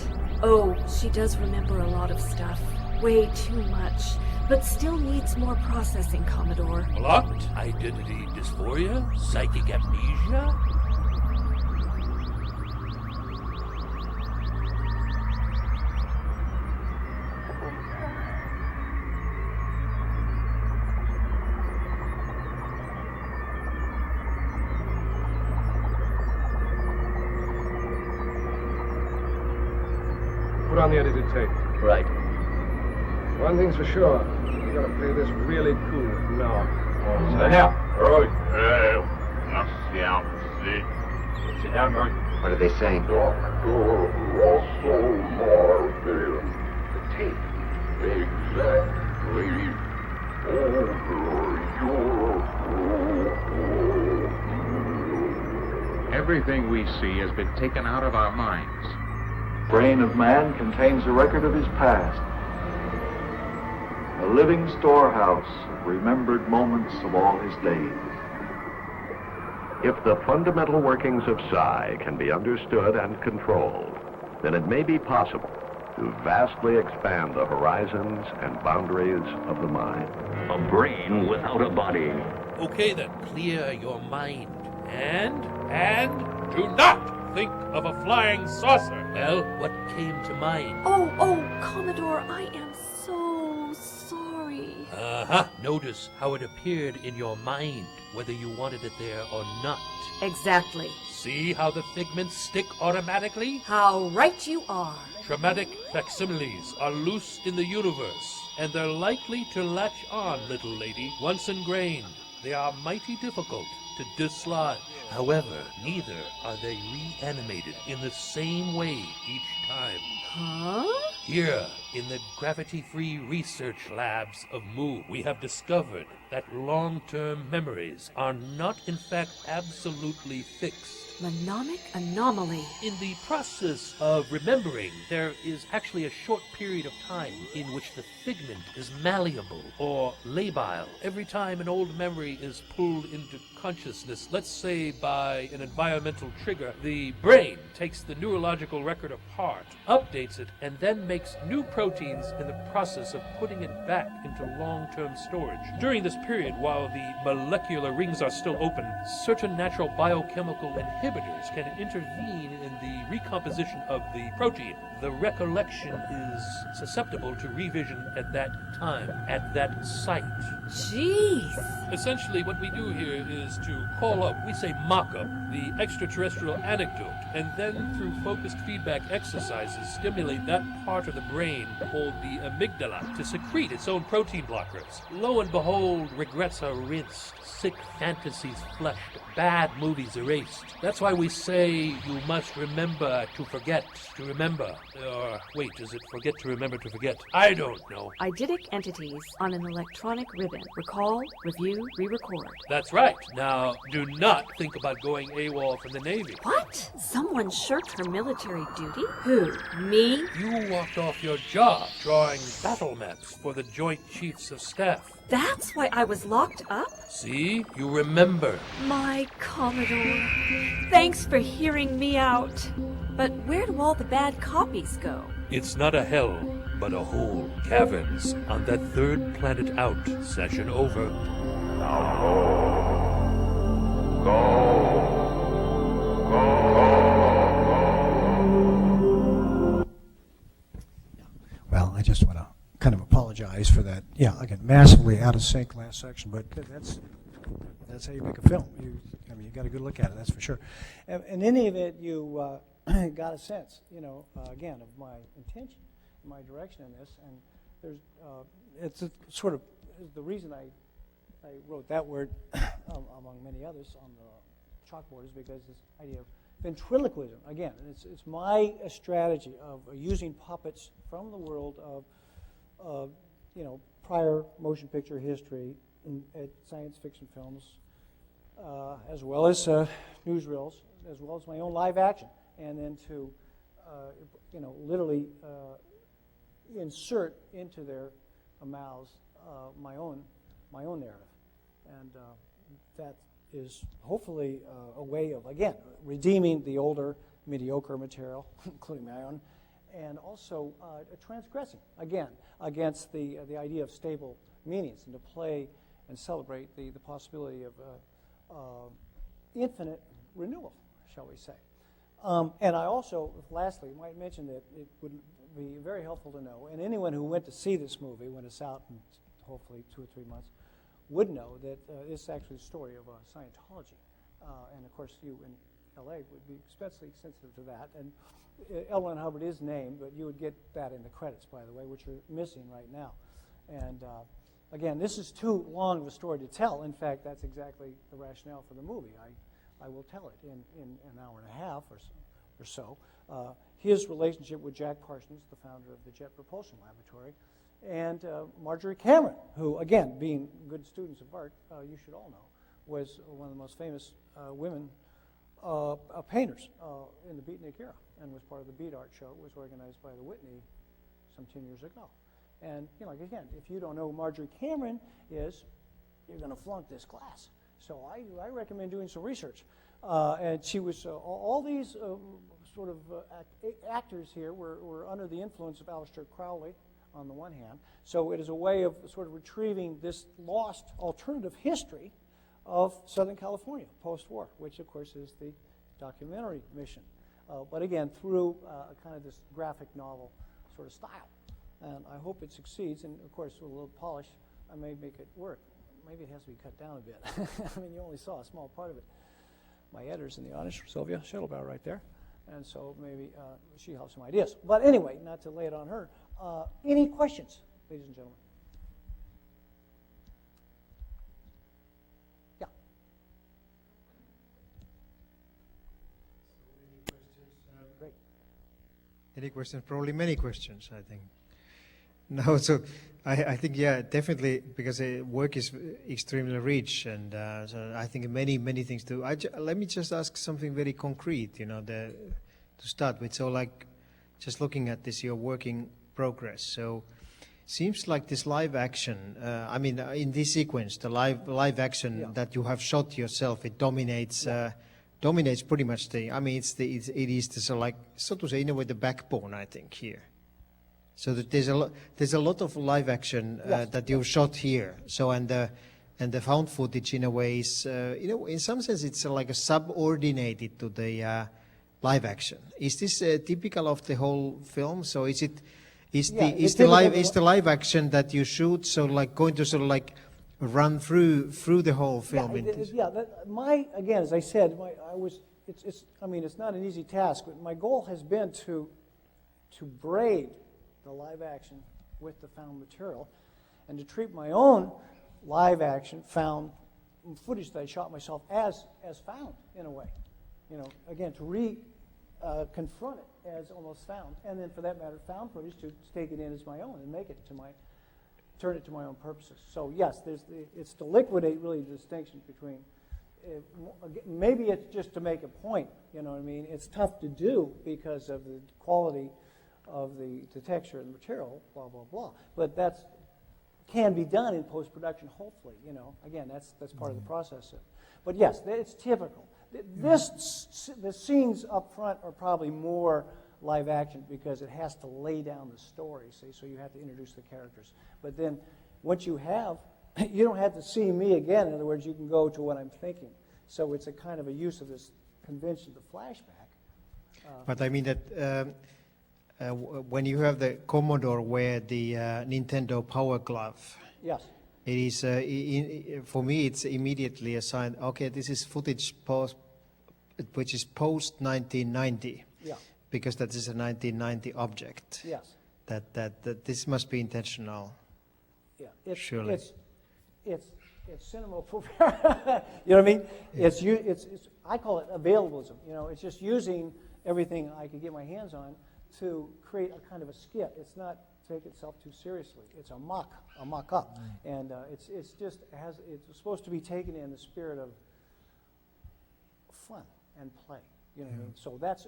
Oh, she does remember a lot of stuff. Way too much. But still needs more processing, Commodore. Blocked? Identity dysphoria? Psychic amnesia? Put on the edited tape. Right. One thing's for sure. We gotta play this really cool now. Sit down. Right. Sit down, Murray. What are they saying? Dr. Russell Marvin. The tape. Exactly over your Everything we see has been taken out of our minds. Brain of man contains a record of his past, a living storehouse of remembered moments of all his days. If the fundamental workings of psi can be understood and controlled, then it may be possible to vastly expand the horizons and boundaries of the mind. A brain without a body. Okay then, clear your mind. And do not think of a flying saucer. Well, what came to mind? Oh, Commodore, I am so sorry. Notice how it appeared in your mind, whether you wanted it there or not. Exactly. See how the figments stick automatically? How right you are. Traumatic facsimiles are loose in the universe, and they're likely to latch on, little lady, once ingrained. They are mighty difficult to dislodge. However, neither are they reanimated in the same way each time. Huh? Here, in the gravity-free research labs of Mu, we have discovered that long-term memories are not in fact absolutely fixed. Mnemonic anomaly. In the process of remembering, there is actually a short period of time in which the figment is malleable or labile. Every time an old memory is pulled into consciousness, let's say by an environmental trigger, the brain takes the neurological record apart, updates it, and then makes new proteins in the process of putting it back into long-term storage. During this period, while the molecular rings are still open, certain natural biochemical inhibitors can intervene in the recomposition of the protein. The recollection is susceptible to revision at that time, at that site. Jeez! Essentially, what we do here is to call up, we say mock up, the extraterrestrial anecdote, and then through focused feedback exercises, stimulate that part of the brain called the amygdala to secrete its own protein blockers. Lo and behold, regrets are rinsed, sick fantasies flushed, bad movies erased. That's why we say you must remember to forget to remember. Or, wait, is it forget to remember to forget? I don't know. Eidetic entities on an electronic ribbon. Recall, review, re-record. That's right. Now, do not think about going AWOL from the Navy. What? Someone shirked her military duty? Who? Me? You walked off your job drawing battle maps for the Joint Chiefs of Staff. That's why I was locked up? See? You remember. My Commodore. Thanks for hearing me out. But where do all the bad copies go? It's not a hell, but a hole. Caverns on that third planet out. Session over. Now go. Well, I just want to kind of apologize for that. Yeah, again, massively out of sync last section, but that's how you make a film. You got a good look at it, that's for sure. And in any event, you got a sense, again, of my intention, my direction in this, and there's it's a sort of the reason I wrote that word among many others on the chalkboard is because this idea of ventriloquism. Again, it's my strategy of using puppets from the world of prior motion picture history at science fiction films, as well as newsreels, as well as my own live action, and then to literally insert into their mouths my own narrative, and that is hopefully a way of, again, redeeming the older mediocre material, including my own, and also transgressing, again, against the idea of stable meanings, and to play and celebrate the possibility of infinite renewal, shall we say. And I also, lastly, might mention that it would be very helpful to know, and anyone who went to see this movie when it's out in hopefully 2 or 3 months would know that it's actually a story of Scientology. And of course, you in LA would be especially sensitive to that. And L. Ron Hubbard is named, but you would get that in the credits, by the way, which are missing right now. And again, this is too long of a story to tell. In fact, that's exactly the rationale for the movie. I will tell it in an hour and a half or so. His relationship with Jack Parsons, the founder of the Jet Propulsion Laboratory, and Marjorie Cameron, who, again, being good students of art, you should all know, was one of the most famous women painters in the Beatnik era, and was part of the Beat Art Show. It was organized by the Whitney some 10 years ago. And like again, if you don't know who Marjorie Cameron is, you're going to flunk this class. So I recommend doing some research. And she was all these sort of actors here were under the influence of Aleister Crowley on the one hand. So it is a way of sort of retrieving this lost alternative history of Southern California post-war, which of course is the documentary mission. But again, through kind of this graphic novel sort of style. And I hope it succeeds. And of course, with a little polish, I may make it work. Maybe it has to be cut down a bit. I mean, you only saw a small part of it. My editor's in the audience, Sylvia Shuttlebow right there. And so maybe she'll have some ideas. But anyway, not to lay it on her. Any questions, ladies and gentlemen? Yeah. Great. Any questions? Probably many questions, I think. No, so I think, yeah, definitely, because work is extremely rich, and so I think many things to. Let me just ask something very concrete, to start with. So, like, just looking at this, your working progress. So, seems like this live action. I mean, in this sequence, the live action that you have shot yourself, it dominates. Dominates pretty much the. I mean, it is the, so to say, in a way, the backbone, I think, here. So that there's a lot of live action that you've shot here. So and the found footage in a way is in some sense it's like a subordinated to the live action. Is this typical of the whole film? So is the live action that you shoot so like going to sort of like run through the whole film? Again, as I said, it's not an easy task, but my goal has been to braid the live action with the found material, and to treat my own live action found footage that I shot myself as found in a way. Again, to confront it as almost found, and then for that matter, found footage to take it in as my own and make it turn it to my own purposes. So yes, it's to liquidate really the distinction between. Maybe it's just to make a point. You know what I mean? It's tough to do because of the quality of the texture and the material, blah, blah, blah. But that can be done in post-production, hopefully, Again, that's part of the process. But yes, it's typical. The scenes up front are probably more live action because it has to lay down the story, see, so you have to introduce the characters. But then once you don't have to see me again. In other words, you can go to what I'm thinking. So it's a kind of a use of this convention, the flashback. But I mean that when you have the Commodore wear the Nintendo Power Glove, yes, it is for me it's immediately assigned. Okay, this is footage which is post 1990. Yeah. Because that is a 1990 object. Yes. That this must be intentional. Yeah. Surely. It's cinema. You know what I mean? It's I call it availabilism. It's just using everything I could get my hands on to create a kind of a skit. It's not take itself too seriously. It's a mock-up, and it's supposed to be taken in the spirit of fun and play. You know what I mean? So that's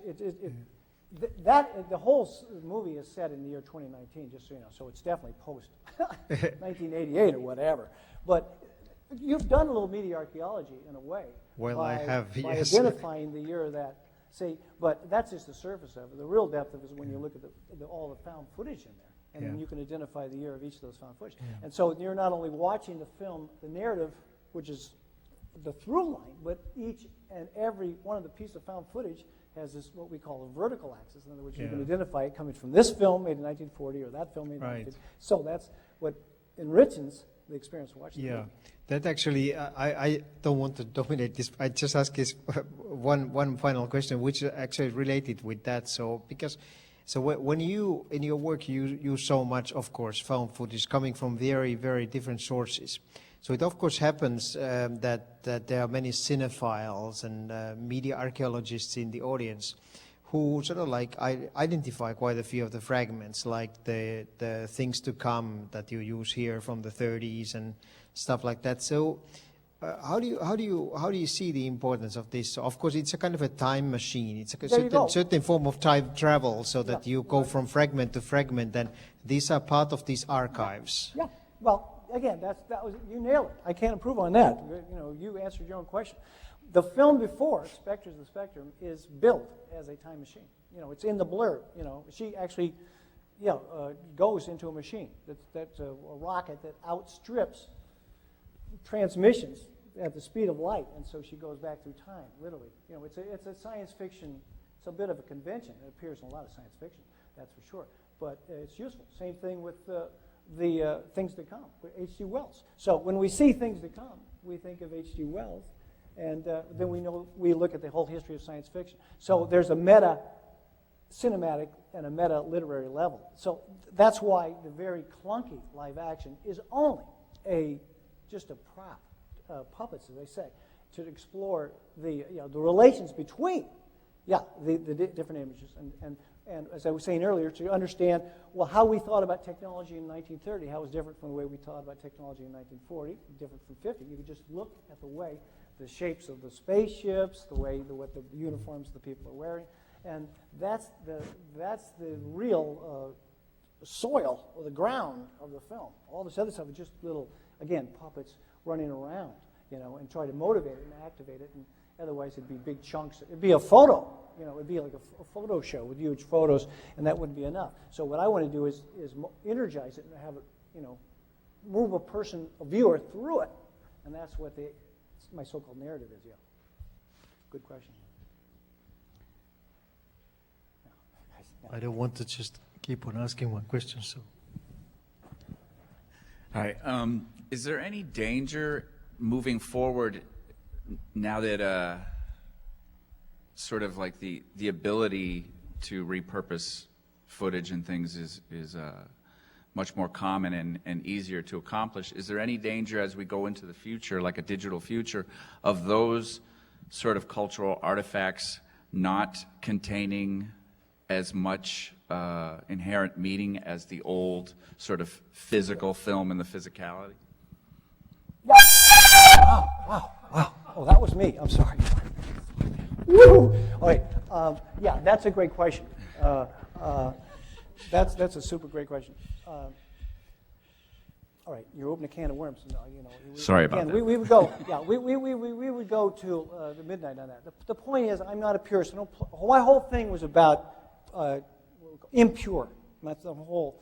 the whole movie is set in the year 2019, just so you know. So it's definitely post 1988 or whatever. But you've done a little media archaeology in a way. Well, I have, by yes. identifying the year that. See, but that's just the surface of it. The real depth of it is when you look at all the found footage in there, and then you can identify the year of each of those found footage. And so you're not only watching the film, the narrative, which is the through line, but each and every one of the pieces of found footage has this what we call a vertical axis. In other words, you can identify it coming from this film made in 1940 or that film made in 1950. So that's what enriches the experience of watching the movie. That actually, I don't want to dominate this. I just ask this one final question, which is actually related with that. So when you, in your work, you use so much, of course, found footage coming from very, very different sources. So it, of course, happens that there are many cinephiles and media archaeologists in the audience who sort of like identify quite a few of the fragments, like the things to come that you use here from the 30s and stuff like that. So how do you see the importance of this? So of course, it's a kind of a time machine. It's a There you go. certain form of time travel, so that you go from fragment to fragment, and these are part of these archives. Yeah. Well, again, you nailed it. I can't improve on that. You answered your own question. The film before Specters of the Spectrum is built as a time machine. It's in the blurb. She actually, goes into a machine. That's a rocket that outstrips transmissions at the speed of light, and so she goes back through time, literally. It's a science fiction. It's a bit of a convention. It appears in a lot of science fiction, that's for sure. But it's useful. Same thing with the Things to Come, with H.G. Wells. So when we see Things to Come, we think of H.G. Wells, and then we look at the whole history of science fiction. So there's a meta cinematic and a meta literary level. So that's why the very clunky live action is only just a prop, puppets, as they say, to explore the relations between the different images and as I was saying earlier, to understand how we thought about technology in 1930, how it was different from the way we thought about technology in 1940, different from 50. You could just look at the way the shapes of the spaceships, what the uniforms the people are wearing, and that's the real soil or the ground of the film. All this other stuff is just little, again, puppets running around, and try to motivate it and activate it, and otherwise it'd be big chunks. It'd be a photo, it'd be like a photo show with huge photos, and that wouldn't be enough. So what I want to do is energize it and have it, move a viewer through it, and that's what my so-called narrative is. Yeah. Good question. I don't want to just keep on asking one question, so. Hi. Is there any danger moving forward now that sort of like the ability to repurpose footage and things is much more common and easier to accomplish? Is there any danger as we go into the future, like a digital future, of those sort of cultural artifacts not containing as much inherent meaning as the old sort of physical film and the physicality? Wow. Oh, that was me. I'm sorry. Woo! All right. Yeah, that's a great question. That's a super great question. All right, you're opening a can of worms. Sorry about that. We would go. Yeah, we would go to the midnight on that. The point is, I'm not a purist. My whole thing was about impure. That's the whole.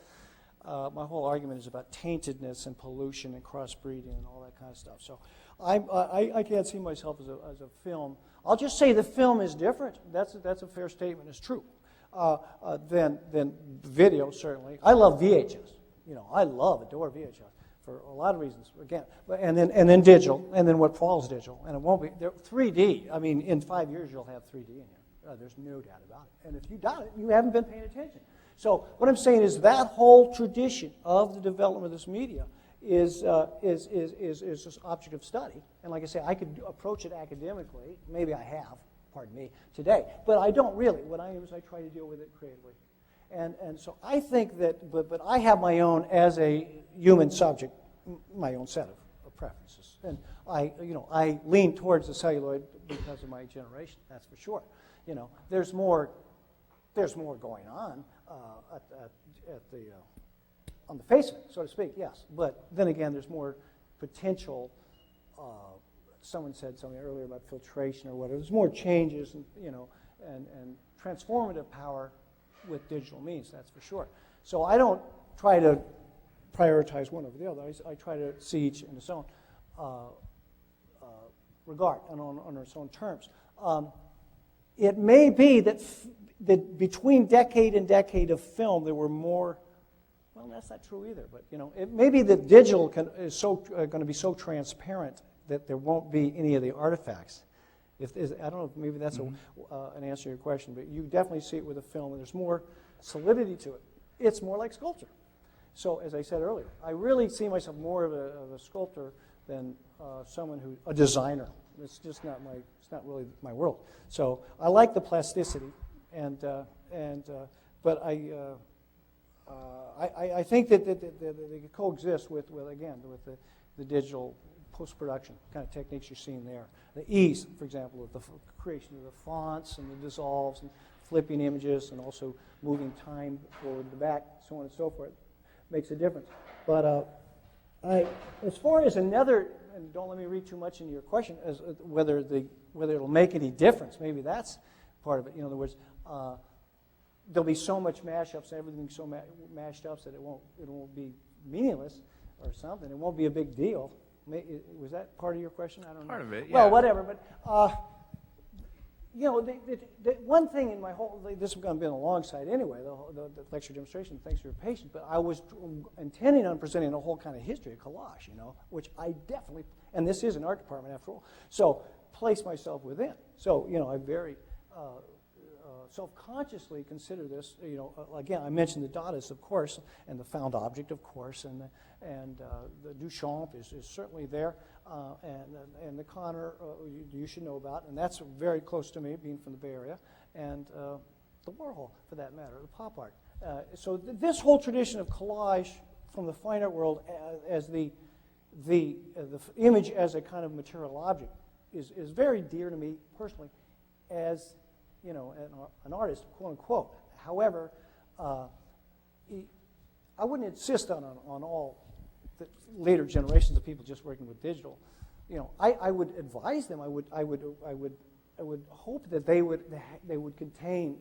My whole argument is about taintedness and pollution and crossbreeding and all that kind of stuff. So I can't see myself as a film. I'll just say the film is different. That's a fair statement. It's true. Than video, certainly. I love VHS. Adore VHS for a lot of reasons. Again, and then digital, and then what follows digital, and it won't be 3D. I mean, in 5 years you'll have 3D in here. There's no doubt about it. And if you doubt it, you haven't been paying attention. So what I'm saying is that whole tradition of the development of this media is this object of study. And like I say, I could approach it academically. Maybe I have, pardon me, today. But I don't really. What I do is I try to deal with it creatively. And so I think that, but I have my own, as a human subject, my own set of preferences. And I lean towards the celluloid because of my generation, that's for sure. There's more going on on the face of it, so to speak, yes. But then again, there's more potential. Someone said something earlier about filtration or whatever. There's more changes, and transformative power with digital means, that's for sure. So I don't try to prioritize one over the other. I try to see each in its own regard and on its own terms. It may be that between decade and decade of film, there were more. Well, that's not true either. But it may be that digital is going to be so transparent that there won't be any of the artifacts. I don't know if maybe that's an answer to your question, but you definitely see it with a film, and there's more solidity to it. It's more like sculpture. So, as I said earlier, I really see myself more of a sculptor than a designer. It's just not it's not really my world. So I like the plasticity, but I think that they coexist with the digital post-production kind of techniques you're seeing there. The ease, for example, of the creation of the fonts and the dissolves and flipping images and also moving time forward to back, so on and so forth, makes a difference. But as far as another, and don't let me read too much into your question, as whether it'll make any difference, maybe that's part of it. In other words, there'll be so much mashups, everything so mashed up that it won't be meaningless or something. It won't be a big deal. Was that part of your question? I don't know. Part of it, yeah. Well, whatever. But the one thing in my whole, this is going to be on the long side anyway, the lecture demonstration, thanks for your patience, but I was intending on presenting a whole kind of history of collage, which I definitely, and this is an art department after all, so place myself within. So, I very self-consciously consider this, again, I mentioned the Dadaists, of course, and the found object, of course, and the Duchamp is certainly there, and the Connor you should know about, and that's very close to me, being from the Bay Area, and the Warhol, for that matter, the pop art. So this whole tradition of collage from the fine art world as the image as a kind of material object is very dear to me personally, as an artist, quote unquote. However, I wouldn't insist on all the later generations of people just working with digital. I would advise them. I would hope that they would contain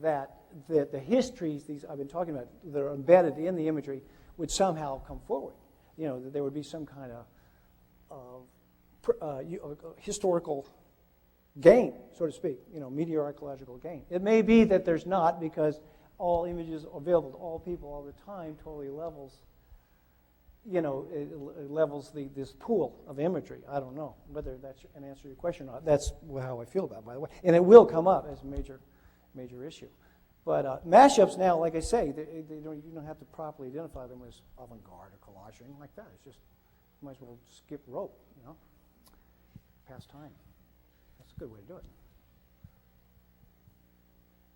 that the histories these I've been talking about that are embedded in the imagery would somehow come forward. That there would be some kind of historical gain, so to speak, media archaeological gain. It may be that there's not, because all images available to all people all the time totally levels, it levels this pool of imagery. I don't know whether that's an answer to your question or not. That's how I feel about it, by the way. And it will come up as a major issue. But mashups now, like I say, you don't have to properly identify them as avant-garde or collage or anything like that. It's just, you might as well skip rope, pass time. That's a good way to do it.